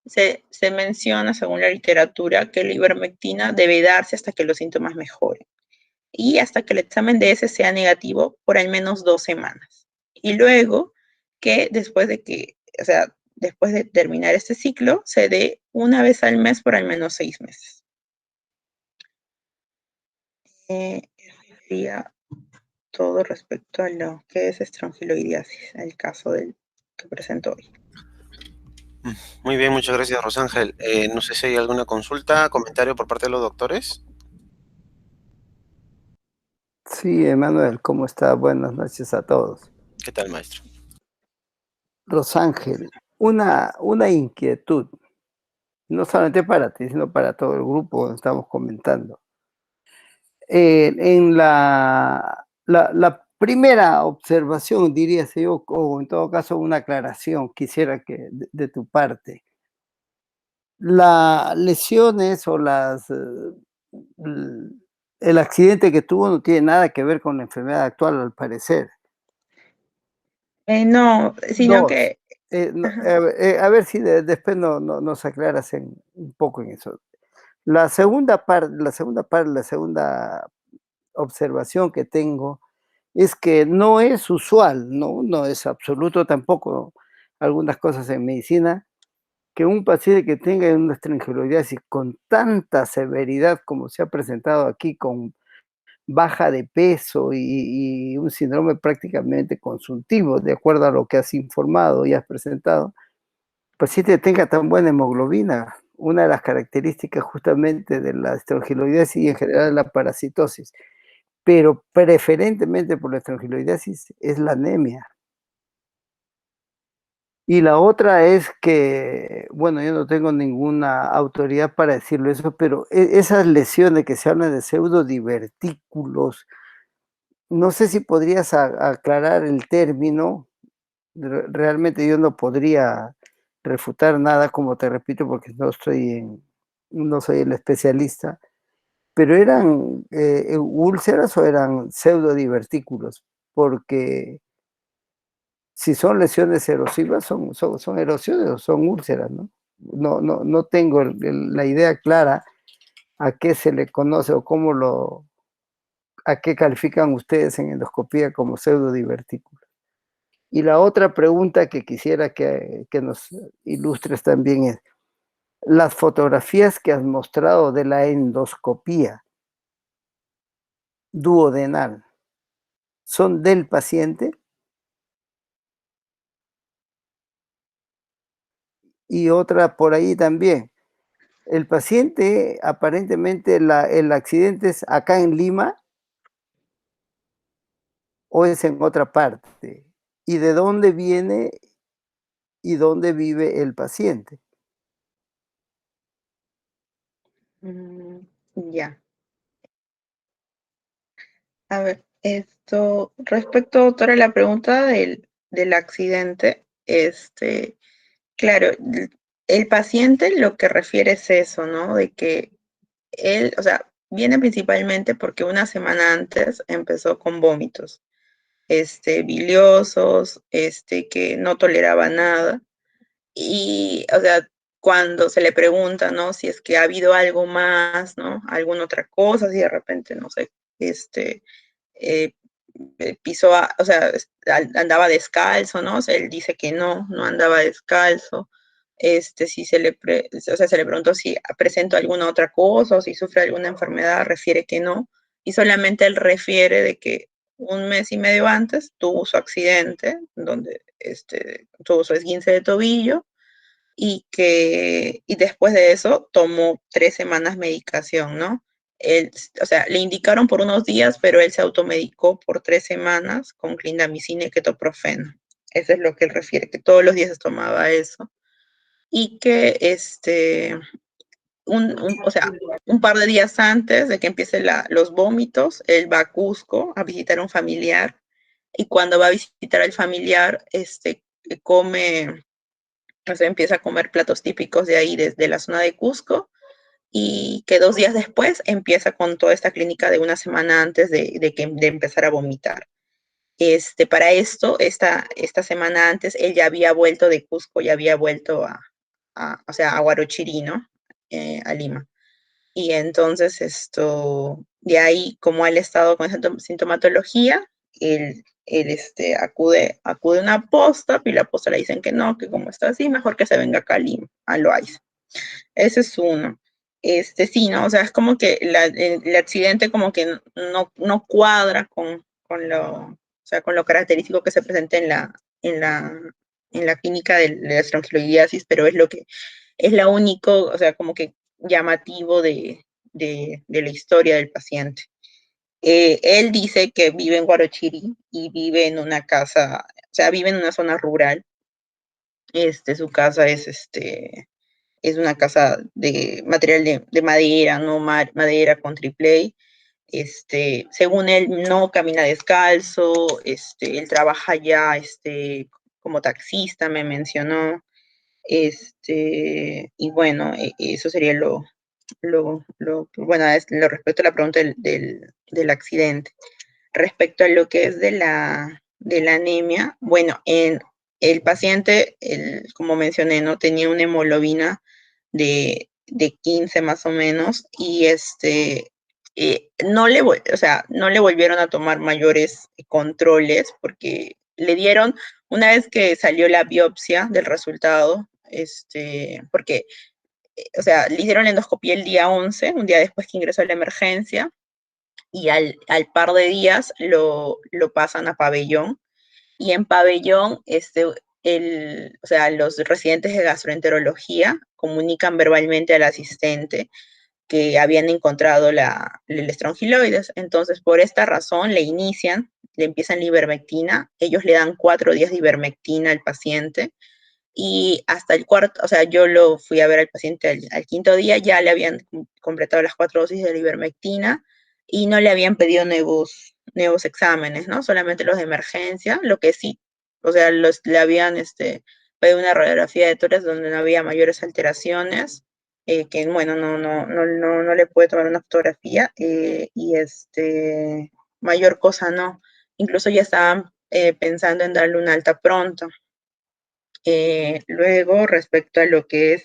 se menciona, según la literatura, que la ivermectina debe darse hasta que los síntomas mejoren y hasta que el examen de ese sea negativo por al menos 2 semanas. Y luego que después de que, o sea, después de terminar este ciclo, se dé 1 vez al mes por al menos 6 meses. Eso sería todo respecto a lo que es estrongiloidiasis, el caso del que presentó hoy. Muy bien, muchas gracias, Rosángel. No sé si hay alguna consulta, comentario por parte de los doctores. Sí, Emanuel, ¿cómo está? Buenas noches a todos. ¿Qué tal, maestro? Rosángel, una inquietud, no solamente para ti, sino para todo el grupo, estamos comentando. En la primera observación, dirías yo, o en todo caso una aclaración, quisiera que de tu parte. Las lesiones o el accidente que tuvo no tiene nada que ver con la enfermedad actual, al parecer. No, sino Dos, que... a ver si después nos aclaras un poco en eso. La segunda observación que tengo es que no es usual, no es absoluto tampoco algunas cosas en medicina, que un paciente que tenga una estranguloidiasis con tanta severidad como se ha presentado aquí, con baja de peso y un síndrome prácticamente consultivo, de acuerdo a lo que has informado y has presentado, el paciente tenga tan buena hemoglobina. Una de las características justamente de la estrongiloidesis y en general la parasitosis, pero preferentemente por la estrongiloidesis es la anemia. Y la otra es que, bueno, yo no tengo ninguna autoridad para decirlo eso, pero esas lesiones que se hablan de pseudodivertículos, no sé si podrías aclarar el término. Realmente yo no podría refutar nada, como te repito, porque no soy el especialista, pero ¿eran úlceras o eran pseudodivertículos? Porque si son lesiones erosivas, son erosiones o son úlceras, ¿no? No tengo la idea clara a qué se le conoce o a qué califican ustedes en endoscopía como pseudodivertículos. Y la otra pregunta que quisiera que nos ilustres también es, las fotografías que has mostrado de la endoscopía duodenal, ¿son del paciente? Y otra por ahí también. El paciente, aparentemente, el accidente es acá en Lima o es en otra parte. ¿Y de dónde viene y dónde vive el paciente? Ya. A ver, respecto, doctora, a la pregunta del accidente, claro, el paciente lo que refiere es eso, ¿no? De que él, o sea, viene principalmente porque una semana antes empezó con vómitos, biliosos, que no toleraba nada. Y, o sea, cuando se le pregunta, ¿no? Si es que ha habido algo más, ¿no? Alguna otra cosa, si de repente, no sé, eh, o sea, andaba descalzo, ¿no? O sea, él dice que no andaba descalzo. Si o sea, se le preguntó si presentó alguna otra cosa o si sufre alguna enfermedad, refiere que no. Y solamente él refiere de que un mes y medio antes tuvo su accidente, donde tuvo su esguince de tobillo, y después de eso tomó 3 semanas medicación, ¿no? Él, o sea, le indicaron por unos días, pero él se automedicó por 3 semanas con clindamicina y ketoprofeno. Eso es lo que él refiere, que todos los días tomaba eso. Y que o sea, un par de días antes de que empiece los vómitos, él va a Cusco a visitar a un familiar, y cuando va a visitar al familiar, come, o sea, empieza a comer platos típicos de ahí, desde la zona de Cusco, y que 2 días después empieza con toda esta clínica de una semana antes de empezar a vomitar. Para esto, esta semana antes, él ya había vuelto de Cusco, ya había vuelto o sea, a Huarochirí, ¿no? A Lima. Y entonces de ahí, como él ha estado con esa sintomatología, él acude a una posta, y la posta le dicen que no, que como está así, mejor que se venga acá a Lima, a Loaiza. Ese es uno. Sí, ¿no? O sea, es como que el accidente como que no cuadra o sea, con lo característico que se presenta en la clínica de la estrongiloidiasis, pero es lo único, o sea, como que llamativo de la historia del paciente. Él dice que vive en Huarochirí y vive en una casa, o sea, vive en una zona rural. Su casa es una casa de material de madera, no madera con triple A. Según él, no camina descalzo, él trabaja ya como taxista, me mencionó. Y bueno, eso sería bueno, es lo respecto a la pregunta del accidente. Respecto a lo que es de la anemia, bueno, el paciente, como mencioné, ¿no? Tenía una hemoglobina de 15 más o menos, y o sea, no le volvieron a tomar mayores controles, porque le dieron, una vez que salió la biopsia del resultado, porque, o sea, le hicieron la endoscopía el día 11, un día después que ingresó a la emergencia, y al par de días lo pasan a pabellón, y en pabellón, o sea, los residentes de gastroenterología comunican verbalmente al asistente que habían encontrado el estrongiloides. Entonces, por esta razón, le empiezan la ivermectina, ellos le dan 4 días de ivermectina al paciente, y hasta el cuarto, o sea, yo lo fui a ver al paciente al quinto día, ya le habían completado las 4 dosis de la ivermectina, y no le habían pedido nuevos exámenes, ¿no? Solamente los de emergencia, lo que sí, o sea, le habían pedido una radiografía de tórax donde no había mayores alteraciones, que bueno, no le puede tomar una fotografía, y mayor cosa no. Incluso ya estaban pensando en darle un alta pronto. Luego, respecto a lo que es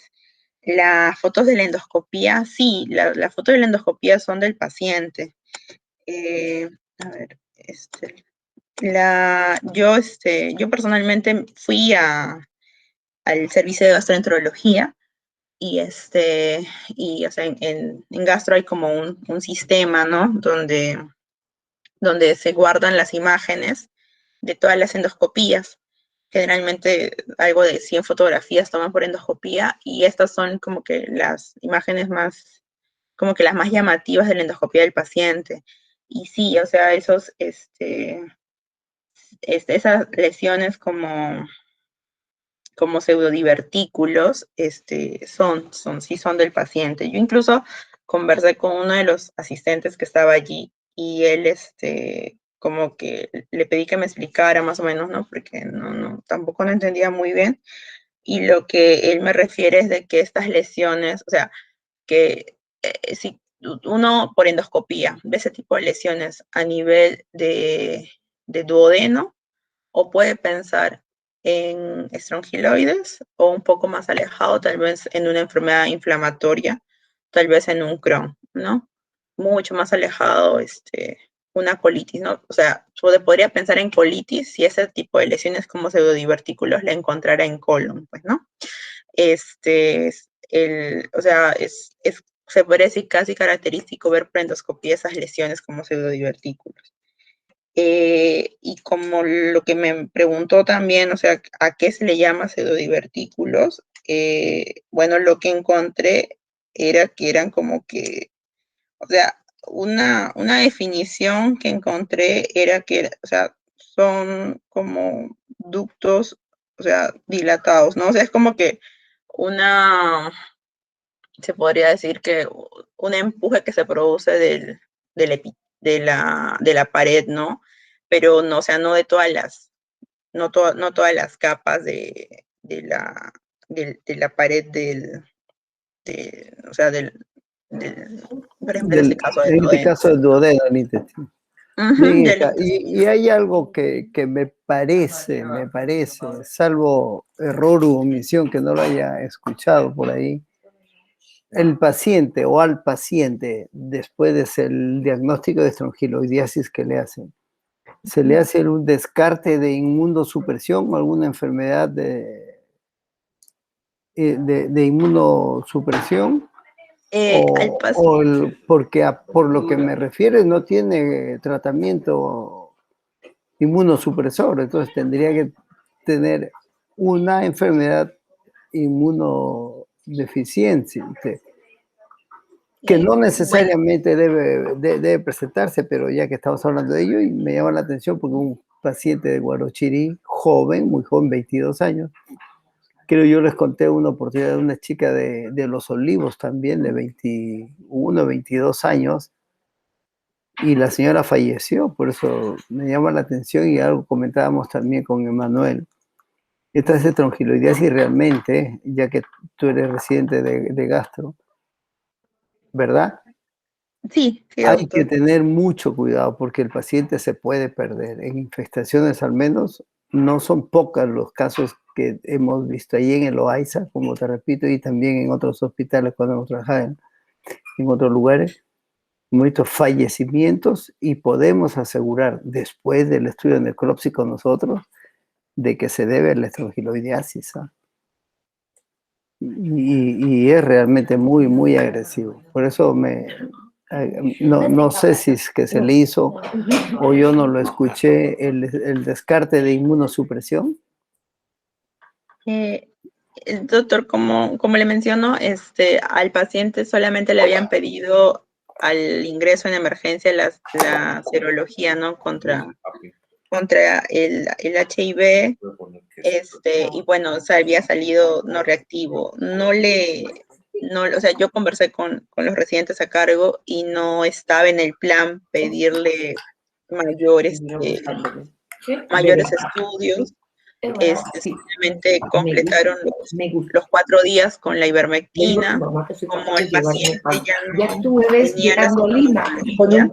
las fotos de la endoscopía, sí, las fotos de la endoscopía son del paciente. A ver, yo personalmente fui al servicio de gastroenterología, y o sea, en gastro hay como un sistema, ¿no? Donde se guardan las imágenes de todas las endoscopías. Generalmente algo de 100 fotografías toman por endoscopía, y estas son como que las imágenes más, como que las más llamativas de la endoscopía del paciente. Y sí, o sea, esas lesiones como pseudodivertículos, sí son del paciente. Yo incluso conversé con uno de los asistentes que estaba allí, y él, como que le pedí que me explicara más o menos, ¿no? Porque tampoco no entendía muy bien. Y lo que él me refiere es de que estas lesiones, o sea, que si uno por endoscopía ve ese tipo de lesiones a nivel de duodeno, o puede pensar en estrongiloides, o un poco más alejado, tal vez en una enfermedad inflamatoria, tal vez en un Crohn, ¿no? Mucho más alejado, una colitis, ¿no? O sea, podría pensar en colitis si ese tipo de lesiones como pseudodivertículos la encontrara en colon, pues, ¿no? O sea, se podría decir casi característico ver por endoscopía esas lesiones como pseudodivertículos. Y como lo que me preguntó también, o sea, ¿a qué se le llama pseudodivertículos? Bueno, lo que encontré era que eran como que, o sea, una definición que encontré era que, o sea, son como ductos, o sea, dilatados, ¿no? O sea, es como que se podría decir que un empuje que se produce de la pared, ¿no? Pero no, o sea, no de todas no todas las capas de la pared o sea, por ejemplo, en este caso del en este duodeno. caso el duodeno del intestino. Ujú, Bien, del hija, intestino. y hay algo que me parece, salvo error u omisión que no lo haya escuchado por ahí, el paciente o al paciente, después del diagnóstico de estrongiloidiasis que le hacen, se le hace un descarte de inmunosupresión o alguna enfermedad de inmunosupresión, Al paciente. porque por lo que me refieres no tiene tratamiento inmunosupresor, entonces tendría que tener una enfermedad inmunodeficiente, que no Bueno, necesariamente debe presentarse, pero ya que estamos hablando de ello, y me llama la atención porque un paciente de Guarochirí, joven, muy joven, 22 años, creo yo les conté una oportunidad de una chica de Los Olivos también, de 21, 22 años, y la señora falleció, por eso me llama la atención y algo comentábamos también con Emanuel. Esta es estrongiloidiasis realmente, ya que tú eres residente de gastro, ¿verdad? sí, sí, Hay que doctor. tener mucho cuidado porque el paciente se puede perder. En infestaciones al menos no son pocos los casos que hemos visto ahí en el OAISA, como te repito, y también en otros hospitales cuando hemos trabajado en otros lugares. Hemos visto fallecimientos y podemos asegurar después del estudio necropsia con nosotros de que se debe a la estrongiloidiasis. ¿Ah? Y es realmente muy, muy agresivo. Por eso no sé si es que se le hizo o yo no lo escuché el descarte de inmunosupresión. Eh, el doctor, como le menciono, al paciente solamente le habían pedido al ingreso en emergencia la serología, ¿no? Contra el HIV, y bueno, o sea, había salido no reactivo. O sea, yo conversé con los residentes a cargo y no estaba en el plan pedirle mayores, mayores estudios. Simplemente completaron los 4 días con la ivermectina. Como el paciente ya no tenía la sintomatología.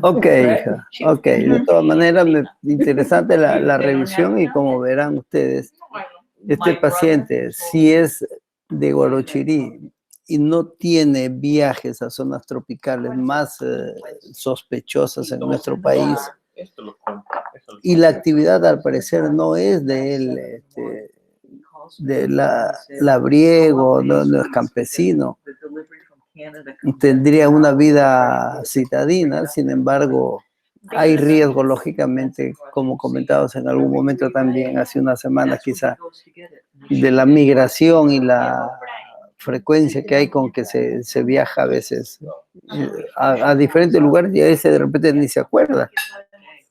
Ok, hija. Ok, de todas maneras, interesante la revisión y como verán ustedes, este paciente, si es de Guarochirí y no tiene viajes a zonas tropicales más sospechosas en nuestro país, y la actividad al parecer no es de él, de labriego, no es campesino, tendría una vida citadina, sin embargo, hay riesgo, lógicamente, como comentábamos en algún momento también, hace una semana quizá, de la migración y la frecuencia que hay con que se viaja a veces a diferentes lugares y a veces de repente ni se acuerda.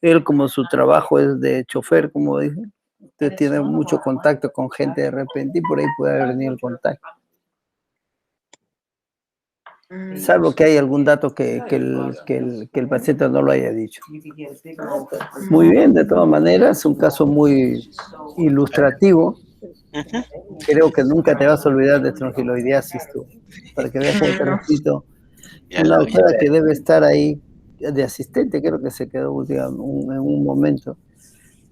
Él como su trabajo es de chofer, como dije, usted tiene mucho contacto con gente de repente y por ahí puede haber venido el contacto. Salvo que hay algún dato que el paciente no lo haya dicho. Muy bien, de todas maneras, es un caso muy ilustrativo. Creo que nunca te vas a olvidar de estrongiloidiasis tú. Para que veas cómo te repito, una doctora que debe estar ahí de asistente, creo que se quedó en un momento.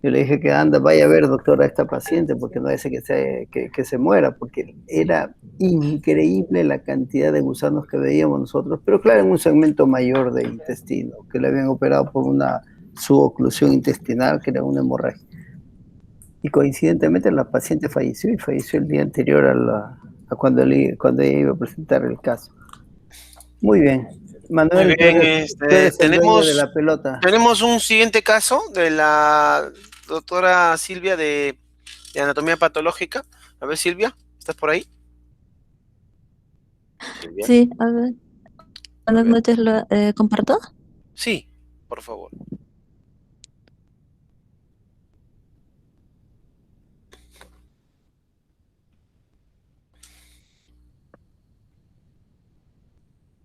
Yo le dije que anda, vaya a ver, doctora, a esta paciente, porque no hace que se muera, porque era increíble la cantidad de gusanos que veíamos nosotros, pero claro, en un segmento mayor de intestino, que le habían operado por una suboclusión intestinal, que era una hemorragia. Y coincidentemente la paciente falleció y falleció el día anterior a cuando ella iba a presentar el caso. Muy bien. Muy Manuel, bien, tú eres el dueño de tenemos, la pelota. tenemos un siguiente caso de la doctora Silvia de anatomía patológica. A ver, Silvia, ¿estás por ahí? Silvia, Sí, a ver, a buenas ver. noches, ¿comparto? Sí, por favor.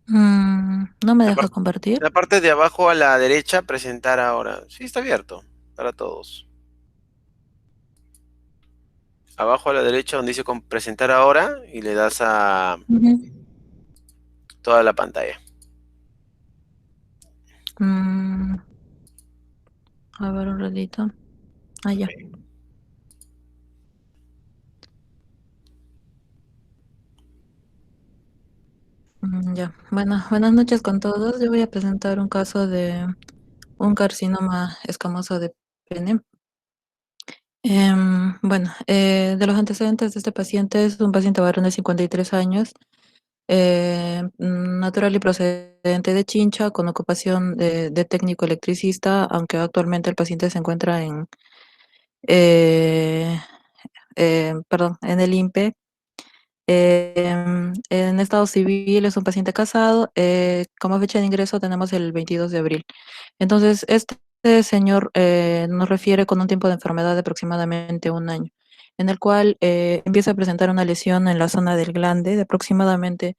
No me La, deja par- compartir. la parte de abajo a la derecha, presentar ahora. Sí, está abierto para todos. Abajo a la derecha donde dice presentar ahora y le das a Ujú. toda la pantalla. Mm, a ver un ratito. Ah, ya. Ya. Bueno, buenas noches con todos. Yo voy a presentar un caso de un carcinoma escamoso de pene. Bueno, de los antecedentes de este paciente es un paciente varón de 53 años, natural y procedente de Chincha, con ocupación de técnico electricista, aunque actualmente el paciente se encuentra eh, en el INPE. En estado civil es un paciente casado. Como fecha de ingreso tenemos el 22 de abril. Entonces, este señor nos refiere con un tiempo de enfermedad de aproximadamente un año, en el cual empieza a presentar una lesión en la zona del glande de aproximadamente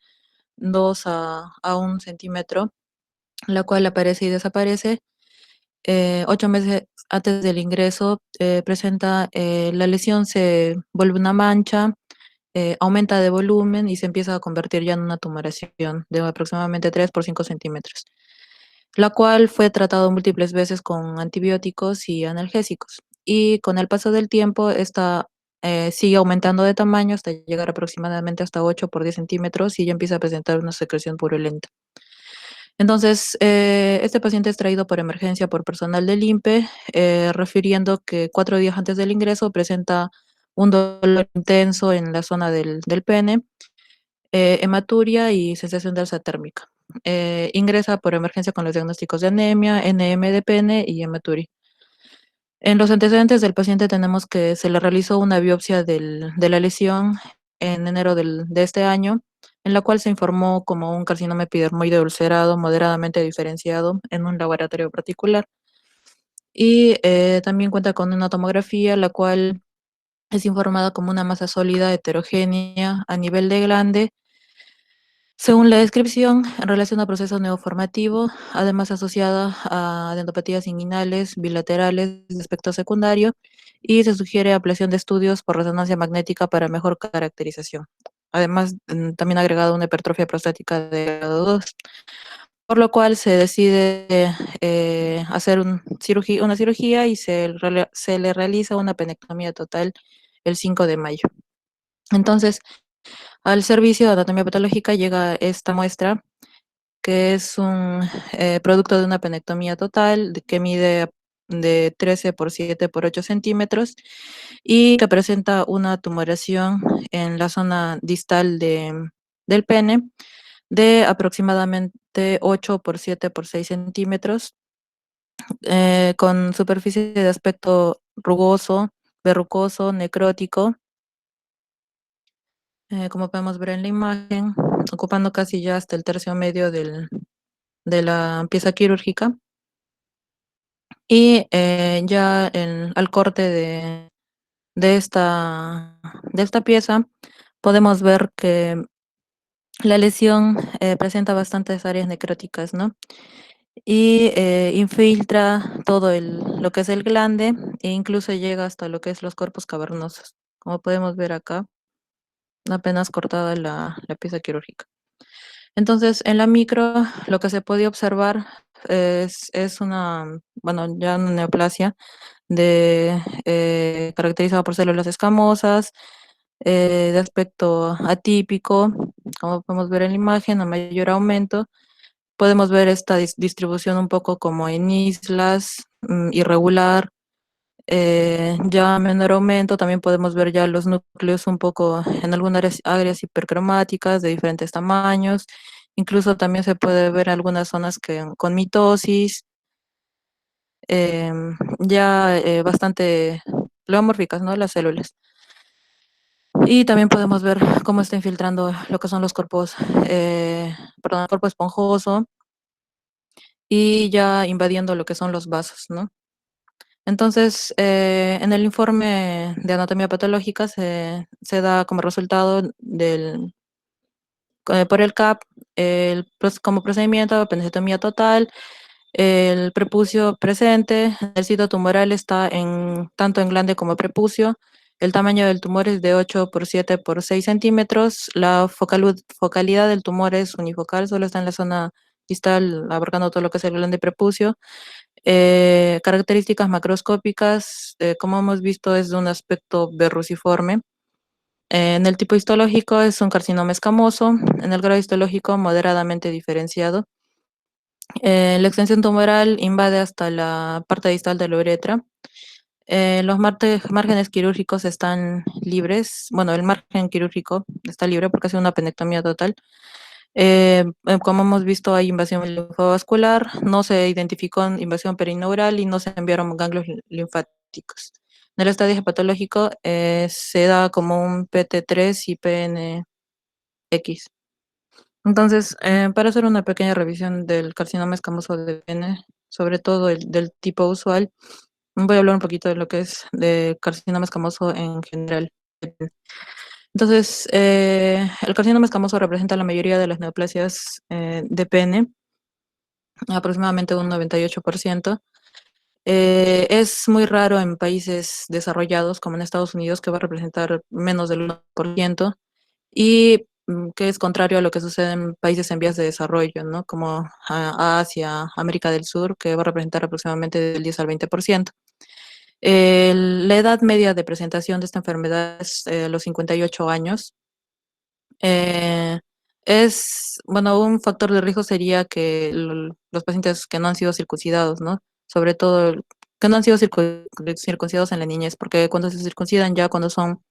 2 a 1 centímetro, la cual aparece y desaparece. 8 meses antes del ingreso presenta la lesión, se vuelve una mancha, aumenta de volumen y se empieza a convertir ya en una tumoración de aproximadamente 3 por 5 centímetros, la cual fue tratado múltiples veces con antibióticos y analgésicos. Y con el paso del tiempo, esta sigue aumentando de tamaño hasta llegar aproximadamente hasta 8 por 10 centímetros y ya empieza a presentar una secreción purulenta. Entonces, este paciente es traído por emergencia por personal del INPE, refiriendo que 4 días antes del ingreso presenta un dolor intenso en la zona del pene, hematuria y sensación de alza térmica. Ingresa por emergencia con los diagnósticos de anemia, NM de pene y hematuria. En los antecedentes del paciente tenemos que se le realizó una biopsia de la lesión en enero de este año, en la cual se informó como un carcinoma epidermoide ulcerado moderadamente diferenciado en un laboratorio particular. Y también cuenta con una tomografía, la cual es informada como una masa sólida heterogénea a nivel de glande, según la descripción, en relación a proceso neoformativo, además asociada a adenopatías inguinales bilaterales de aspecto secundario, y se sugiere ampliación de estudios por resonancia magnética para mejor caracterización. Además, también agregado una hipertrofia prostática de grado 2, por lo cual se decide hacer una cirugía y se le realiza una penectomía total el 5 de mayo. Entonces, al servicio de anatomía patológica llega esta muestra, que es un producto de una penectomía total que mide de 13 por 7 por 8 centímetros y que presenta una tumoración en la zona distal del pene de aproximadamente 8 por 7 por 6 centímetros, con superficie de aspecto rugoso, verrucoso, necrótico, como podemos ver en la imagen, ocupando casi ya hasta el tercio medio de la pieza quirúrgica. Y ya al corte de esta pieza, podemos ver que la lesión presenta bastantes áreas necróticas, ¿no? Y infiltra todo lo que es el glande e incluso llega hasta lo que es los cuerpos cavernosos. Como podemos ver acá, apenas cortada la pieza quirúrgica. Entonces, en la micro, lo que se podía observar es una, bueno, ya una neoplasia caracterizada por células escamosas, de aspecto atípico, como podemos ver en la imagen, a mayor aumento. Podemos ver esta distribución un poco como en islas, irregular. Ya a menor aumento también podemos ver ya los núcleos un poco en algunas áreas hipercromáticas de diferentes tamaños. Incluso también se puede ver algunas zonas con mitosis, ya bastante pleomórficas, ¿no? Las células. Y también podemos ver cómo está infiltrando lo que son los cuerpos, perdón, el cuerpo esponjoso y ya invadiendo lo que son los vasos, ¿no? Entonces, en el informe de anatomía patológica se da como resultado por el CAP, como procedimiento, apendicectomía total, el prepucio presente, el sitio tumoral está tanto en glande como prepucio, el tamaño del tumor es de 8 por 7 por 6 centímetros, la focalidad del tumor es unifocal, solo está en la zona distal, abarcando todo lo que es el glande prepucio. Características macroscópicas, como hemos visto, es de un aspecto verruciforme. En el tipo histológico es un carcinoma escamoso, en el grado histológico moderadamente diferenciado. La extensión tumoral invade hasta la parte distal de la uretra. Los márgenes quirúrgicos están libres. Bueno, el margen quirúrgico está libre porque ha sido una apendectomía total. Como hemos visto, hay invasión linfovascular, no se identificó invasión perineural y no se enviaron ganglios linfáticos. En el estadio patológico se da como un PT3 y PNX. Entonces, para hacer una pequeña revisión del carcinoma escamoso de pene, sobre todo del tipo usual, voy a hablar un poquito de lo que es de carcinoma escamoso en general. Entonces, el carcinoma escamoso representa la mayoría de las neoplasias de pene, aproximadamente un 98%. Es muy raro en países desarrollados, como en Estados Unidos, que va a representar menos del 1%, y que es contrario a lo que sucede en países en vías de desarrollo, ¿no? Como Asia, América del Sur, que va a representar aproximadamente del 10 al 20%. La edad media de presentación de esta enfermedad es los 58 años. Bueno, un factor de riesgo sería que los pacientes que no han sido circuncidados, ¿no? Sobre todo que no han sido circuncidados en la niñez, porque cuando se circuncidan ya cuando son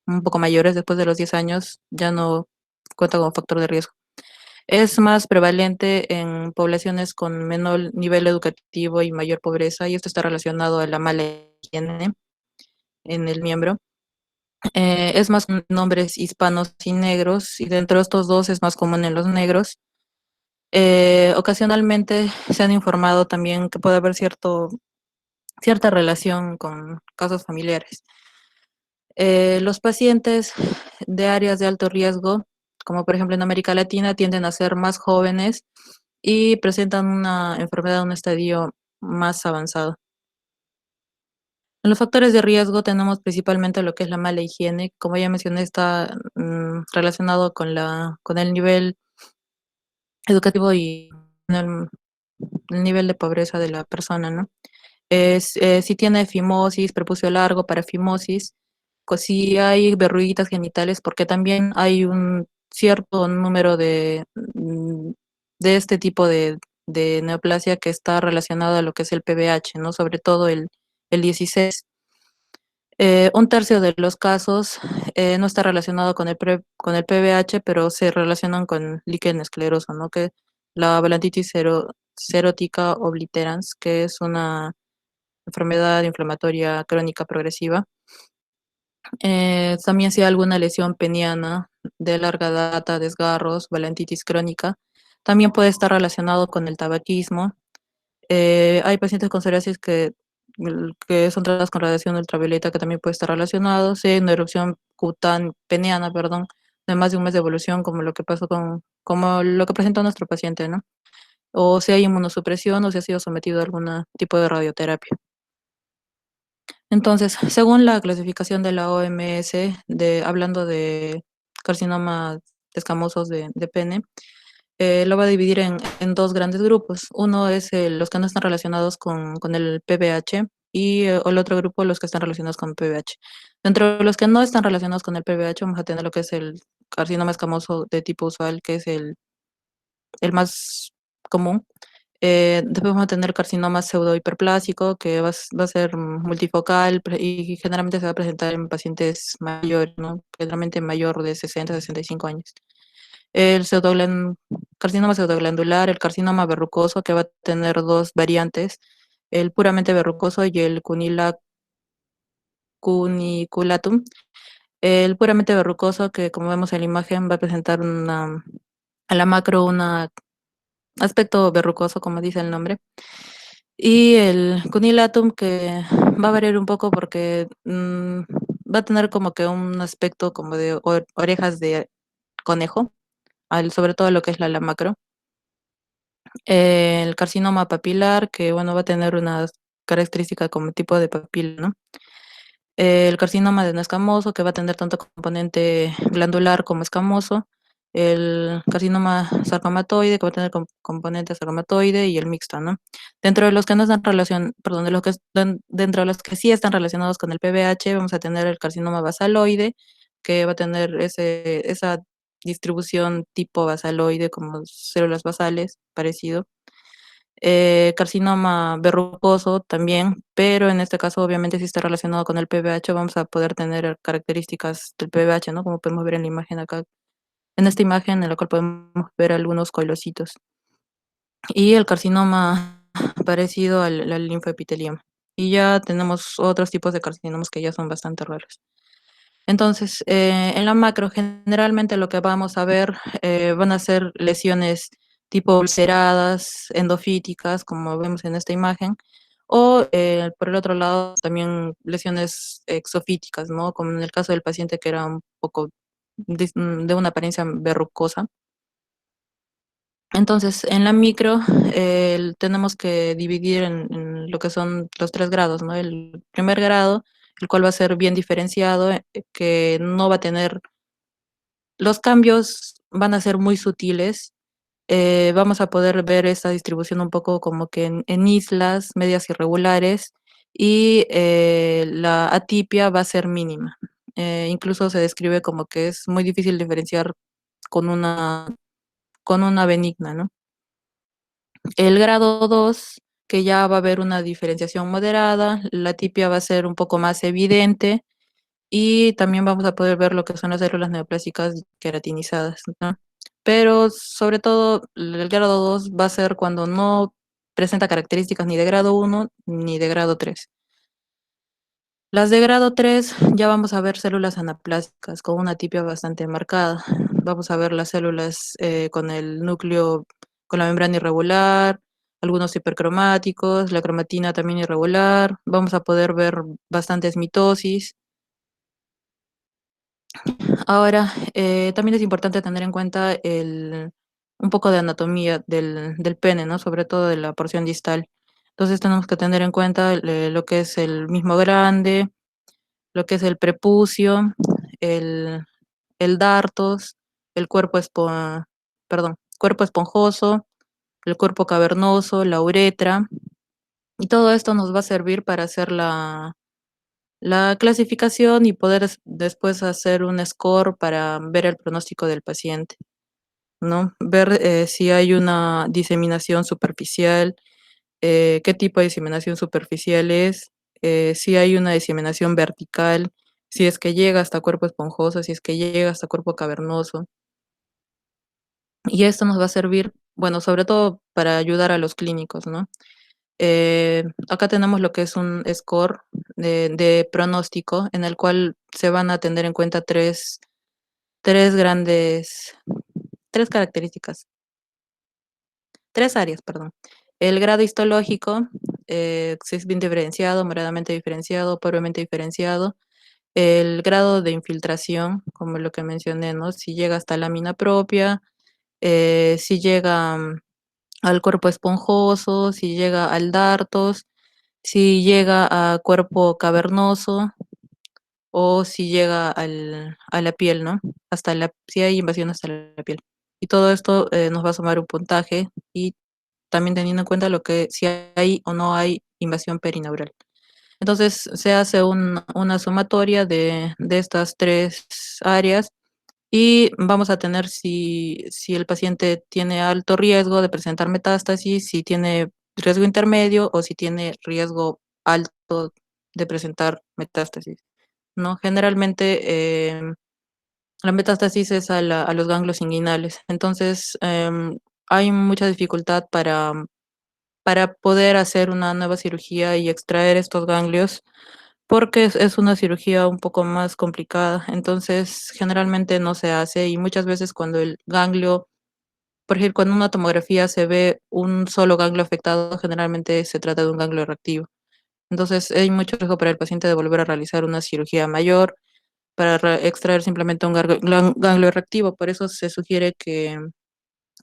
un poco mayores, después de los 10 años, ya no cuenta como factor de riesgo. Es más prevalente en poblaciones con menor nivel educativo y mayor pobreza, y esto está relacionado a la mala higiene en el miembro. Es más común en hombres hispanos y negros, y dentro de estos dos es más común en los negros. Ocasionalmente se han informado también que puede haber cierta relación con casos familiares. Los pacientes de áreas de alto riesgo, como por ejemplo en América Latina, tienden a ser más jóvenes y presentan una enfermedad en un estadio más avanzado. En los factores de riesgo tenemos principalmente lo que es la mala higiene. Como ya mencioné, está relacionado con el nivel educativo y el nivel de pobreza de la persona, ¿no? Si tiene fimosis, prepucio largo, parafimosis, si hay verruguitas genitales, porque también hay un cierto número de este tipo de neoplasia que está relacionado a lo que es el PBH, ¿no? Sobre todo el 16. Un tercio de los casos no está relacionado con el PBH, pero se relacionan con líquen escleroso, ¿no? Que la galantitis serótica obliterans, que es una enfermedad inflamatoria crónica progresiva. También si hay alguna lesión peniana de larga data, desgarros, galantitis crónica, también puede estar relacionado con el tabaquismo. Hay pacientes con psoriasis que son tratadas con radiación ultravioleta que también puede estar relacionado. Si hay una erupción peniana, perdón, de más de un mes de evolución, como lo que pasó como lo que presentó nuestro paciente, ¿no? O si hay inmunosupresión o si ha sido sometido a algún tipo de radioterapia. Entonces, según la clasificación de la OMS, hablando de carcinomas escamosos de pene, lo va a dividir en dos grandes grupos. Uno es los que no están relacionados con el PBH y el otro grupo los que están relacionados con PBH. Dentro de los que no están relacionados con el PBH vamos a tener lo que es el carcinoma escamoso de tipo usual, que es el más común. Después vamos a tener carcinoma pseudohiperplásico, que va a ser multifocal y generalmente se va a presentar en pacientes mayores, ¿no? Generalmente mayor de 60 a 65 años. El carcinoma pseudoglandular, el carcinoma verrucoso, que va a tener dos variantes, el puramente verrucoso y el cuniculatum. El puramente verrucoso, que como vemos en la imagen, va a presentar a la macro un aspecto verrucoso, como dice el nombre. Y el cunilatum, que va a variar un poco porque va a tener como que un aspecto como de orejas de conejo, sobre todo lo que es la macro. El carcinoma papilar, que bueno, va a tener una característica como tipo de papila, ¿no? El carcinoma de no escamoso, que va a tener tanto componente glandular como escamoso. El carcinoma sarcomatoide, que va a tener componente sarcomatoide y el mixto, ¿no? Dentro de los que no están perdón, dentro de los que sí están relacionados con el PBH, vamos a tener el carcinoma basaloide, que va a tener esa distribución tipo basaloide, como células basales, parecido. Carcinoma verrucoso también, pero en este caso obviamente si está relacionado con el PBH vamos a poder tener características del PBH, ¿no? Como podemos ver en la imagen acá, en esta imagen en la cual podemos ver algunos coilocitos. Y el carcinoma parecido al linfoepitelioma. Y ya tenemos otros tipos de carcinomas que ya son bastante raros. Entonces, en la macro, generalmente lo que vamos a ver van a ser lesiones tipo ulceradas, endofíticas, como vemos en esta imagen, o por el otro lado también lesiones exofíticas, ¿no? Como en el caso del paciente que era un poco de una apariencia verrucosa. Entonces, en la micro tenemos que dividir en lo que son los 3 grados, ¿no? El primer grado, el cual va a ser bien diferenciado, que no va a tener, los cambios van a ser muy sutiles. Vamos a poder ver esta distribución un poco como que en islas medias irregulares y la atipia va a ser mínima. Incluso se describe como que es muy difícil diferenciar con una benigna, ¿no? El grado 2, que ya va a haber una diferenciación moderada, la tipia va a ser un poco más evidente y también vamos a poder ver lo que son las células neoplásicas queratinizadas, ¿no? Pero sobre todo el grado 2 va a ser cuando no presenta características ni de grado 1 ni de grado 3. Las de grado 3 ya vamos a ver células anaplásicas con una tipia bastante marcada. Vamos a ver las células con el núcleo, con la membrana irregular, algunos hipercromáticos, la cromatina también irregular. Vamos a poder ver bastantes mitosis. Ahora, también es importante tener en cuenta un poco de anatomía del pene, ¿no? Sobre todo de la porción distal. Entonces tenemos que tener en cuenta lo que es el mismo grande, lo que es el prepucio, el, el dartos, el cuerpo esponjoso, el cuerpo cavernoso, la uretra, y todo esto nos va a servir para hacer la clasificación y poder después hacer un score para ver el pronóstico del paciente, ¿no? Ver si hay una diseminación superficial, qué tipo de diseminación superficial es, si hay una diseminación vertical, si es que llega hasta cuerpo esponjoso, si es que llega hasta cuerpo cavernoso. Y esto nos va a servir, bueno, sobre todo para ayudar a los clínicos, ¿no? Acá tenemos lo que es un score de pronóstico en el cual se van a tener en cuenta tres características, 3 áreas, perdón. El grado histológico, si es bien diferenciado, moderadamente diferenciado, pobremente diferenciado. El grado de infiltración, como lo que mencioné, ¿no? Si llega hasta lámina propia, si llega al cuerpo esponjoso, si llega al dartos, si llega a cuerpo cavernoso o si llega a la piel, ¿no? Si hay invasión hasta la piel. Y todo esto nos va a sumar un puntaje y también teniendo en cuenta lo que si hay o no hay invasión perineural. Entonces se hace una sumatoria de estas tres áreas y vamos a tener si el paciente tiene alto riesgo de presentar metástasis, si tiene riesgo intermedio o si tiene riesgo alto de presentar metástasis, ¿no? Generalmente la metástasis es a los ganglios inguinales, entonces hay mucha dificultad para poder hacer una nueva cirugía y extraer estos ganglios porque es una cirugía un poco más complicada, entonces generalmente no se hace y muchas veces cuando el ganglio, por ejemplo, cuando una tomografía se ve un solo ganglio afectado, generalmente se trata de un ganglio reactivo. Entonces hay mucho riesgo para el paciente de volver a realizar una cirugía mayor para extraer simplemente un ganglio reactivo. Por eso se sugiere que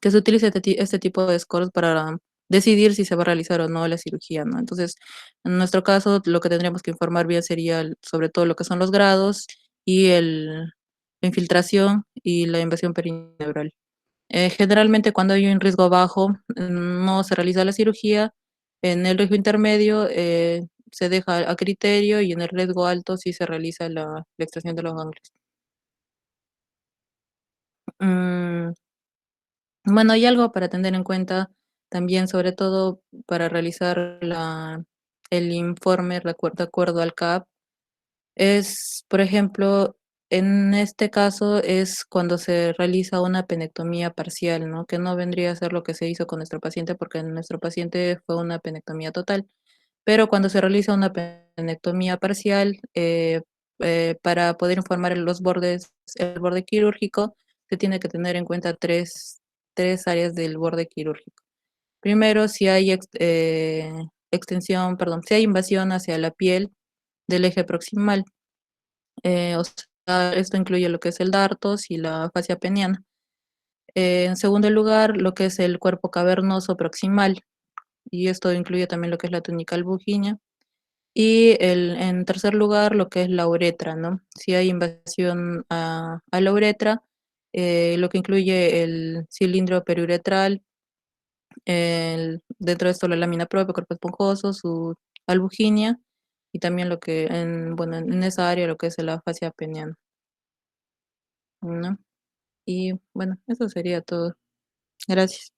se utilice este tipo de scores para decidir si se va a realizar o no la cirugía, ¿no? Entonces, en nuestro caso, lo que tendríamos que informar bien sería sobre todo lo que son los grados y la infiltración y la invasión perineural. Generalmente, cuando hay un riesgo bajo, no se realiza la cirugía. En el riesgo intermedio, se deja a criterio y en el riesgo alto sí se realiza la extracción de los ganglios. Mm, Bueno, hay algo para tener en cuenta también, sobre todo para realizar el informe de acuerdo al CAP, es, por ejemplo, en este caso es cuando se realiza una penectomía parcial, ¿no? Que no vendría a ser lo que se hizo con nuestro paciente, porque en nuestro paciente fue una penectomía total. Pero cuando se realiza una penectomía parcial, para poder informar los bordes, el borde quirúrgico, se tiene que tener en cuenta tres áreas del borde quirúrgico. Primero, si hay extensión, perdón, si hay invasión hacia la piel del eje proximal. O sea, esto incluye lo que es el dartos y la fascia peniana. En segundo lugar, lo que es el cuerpo cavernoso proximal, y esto incluye también lo que es la túnica albuginea. Y en tercer lugar, lo que es la uretra, ¿no? Si hay invasión a la uretra, lo que incluye el cilindro periuretral, dentro de esto la lámina propia, cuerpo esponjoso, su albuginea, y también lo que, bueno, en esa área lo que es la fascia peniana, ¿no? Y bueno, eso sería todo. Gracias.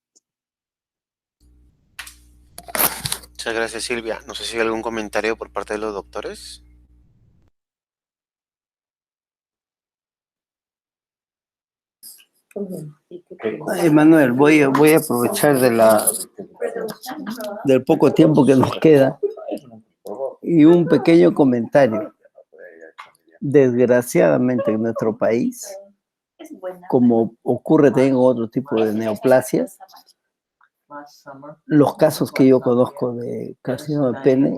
Muchas gracias, Silvia. No sé si hay algún comentario por parte de los doctores. Emanuel, voy a aprovechar del poco tiempo que nos queda y un pequeño comentario. Desgraciadamente en nuestro país, como ocurre también con otro tipo de neoplasias, los casos que yo conozco de carcinoma de pene,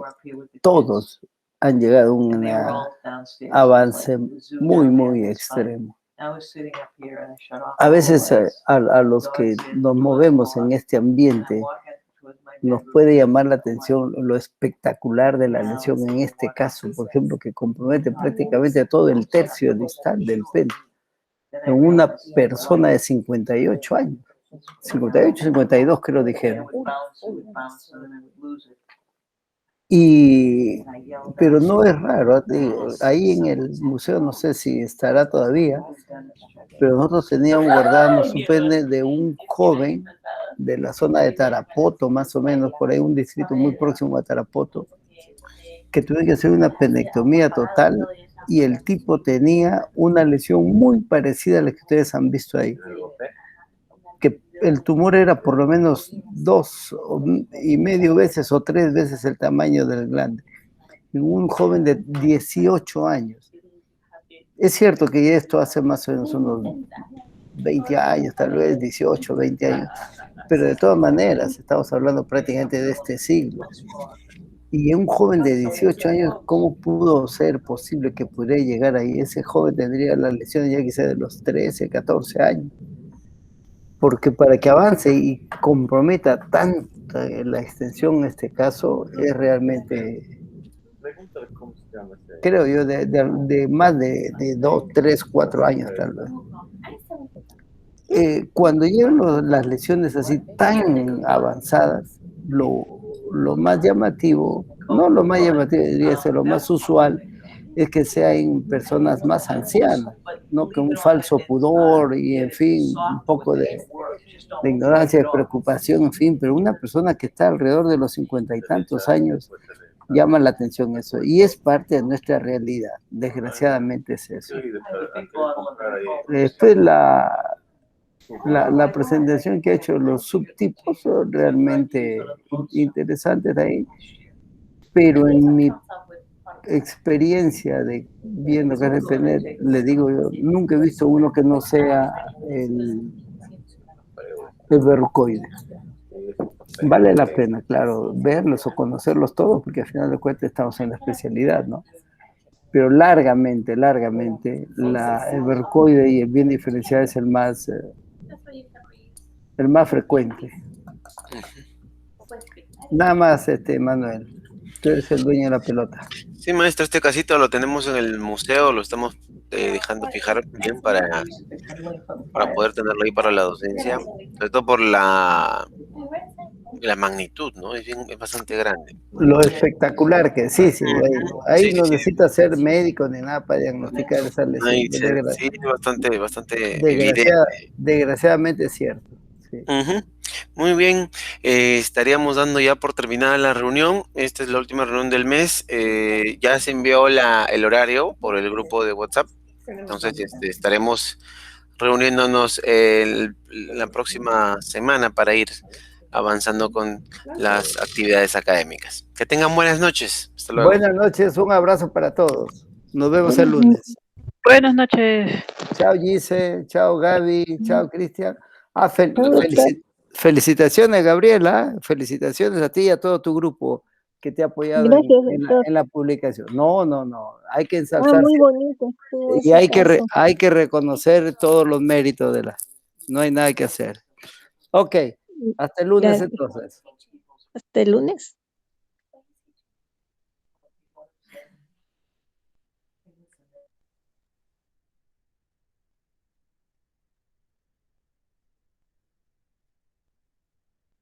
todos han llegado a un avance muy, muy extremo. A veces a los que nos movemos en este ambiente nos puede llamar la atención lo espectacular de la lesión en este caso, por ejemplo, que compromete prácticamente todo el tercio distal del pene en una persona de 58 años. 58, 52 creo dijeron. Pero no es raro, ahí en el museo no sé si estará todavía, pero nosotros teníamos guardado un pene de un joven de la zona de Tarapoto, más o menos, por ahí un distrito muy próximo a Tarapoto, que tuvo que hacer una penectomía total y el tipo tenía una lesión muy parecida a la que ustedes han visto ahí. Que el tumor era por lo menos 2,5 veces o 3 veces el tamaño del glande. En un joven de 18 años. Es cierto que esto hace más o menos unos 20 años, tal vez 18, 20 años, pero de todas maneras estamos hablando prácticamente de este siglo. Y un joven de 18 años, ¿cómo pudo ser posible que pudiera llegar ahí? Ese joven tendría las lesiones ya quizá de los 13, 14 años. Porque para que avance y comprometa tanto la extensión en este caso, es realmente, creo yo, de más de 2, 3, 4 años tal vez. Cuando llegan las lesiones así tan avanzadas, lo más llamativo, no lo más llamativo, diría ser lo más usual, es que sean personas más ancianas, ¿no? Que un falso pudor y, en fin, un poco de ignorancia, de preocupación, en fin, pero una persona que está alrededor de los 50 y tantos años llama la atención eso, y es parte de nuestra realidad, desgraciadamente es eso. Después la presentación que ha hecho los subtipos son realmente interesantes ahí, pero en mi experiencia de viendo Carne Penet, le digo yo, nunca he visto uno que no sea el verrucoide. Vale la pena, claro, verlos o conocerlos todos, porque al final de cuentas estamos en la especialidad, ¿no? Pero largamente, el verrucoide y el bien diferenciado es el más frecuente. Nada más, Manuel. Tú eres el dueño de la pelota. Sí, maestro, este casito lo tenemos en el museo, lo estamos dejando fijar bien para poder tenerlo ahí para la docencia, sobre todo por la magnitud, ¿no? Es bastante grande. Lo espectacular que sí, ahí no necesita ser médico ni nada para diagnosticar esa lesión. Sí, bastante evidente. Desgraciadamente es cierto. Sí. Muy bien, estaríamos dando ya por terminada la reunión. Esta es la última reunión del mes. Ya se envió el horario por el grupo de WhatsApp. Entonces estaremos reuniéndonos la próxima semana para ir avanzando con las actividades académicas. Que tengan buenas noches. Hasta luego. Buenas noches, un abrazo para todos. Nos vemos el lunes. Buenas noches. Chao Gise, chao Gaby, chao Cristian. Felicitaciones, Gabriela. Felicitaciones a ti y a todo tu grupo que te ha apoyado en la publicación. No. Hay que ensalzarse. Muy bonito. Y hay que reconocer todos los méritos no hay nada que hacer. Ok, hasta el lunes entonces. Hasta el lunes.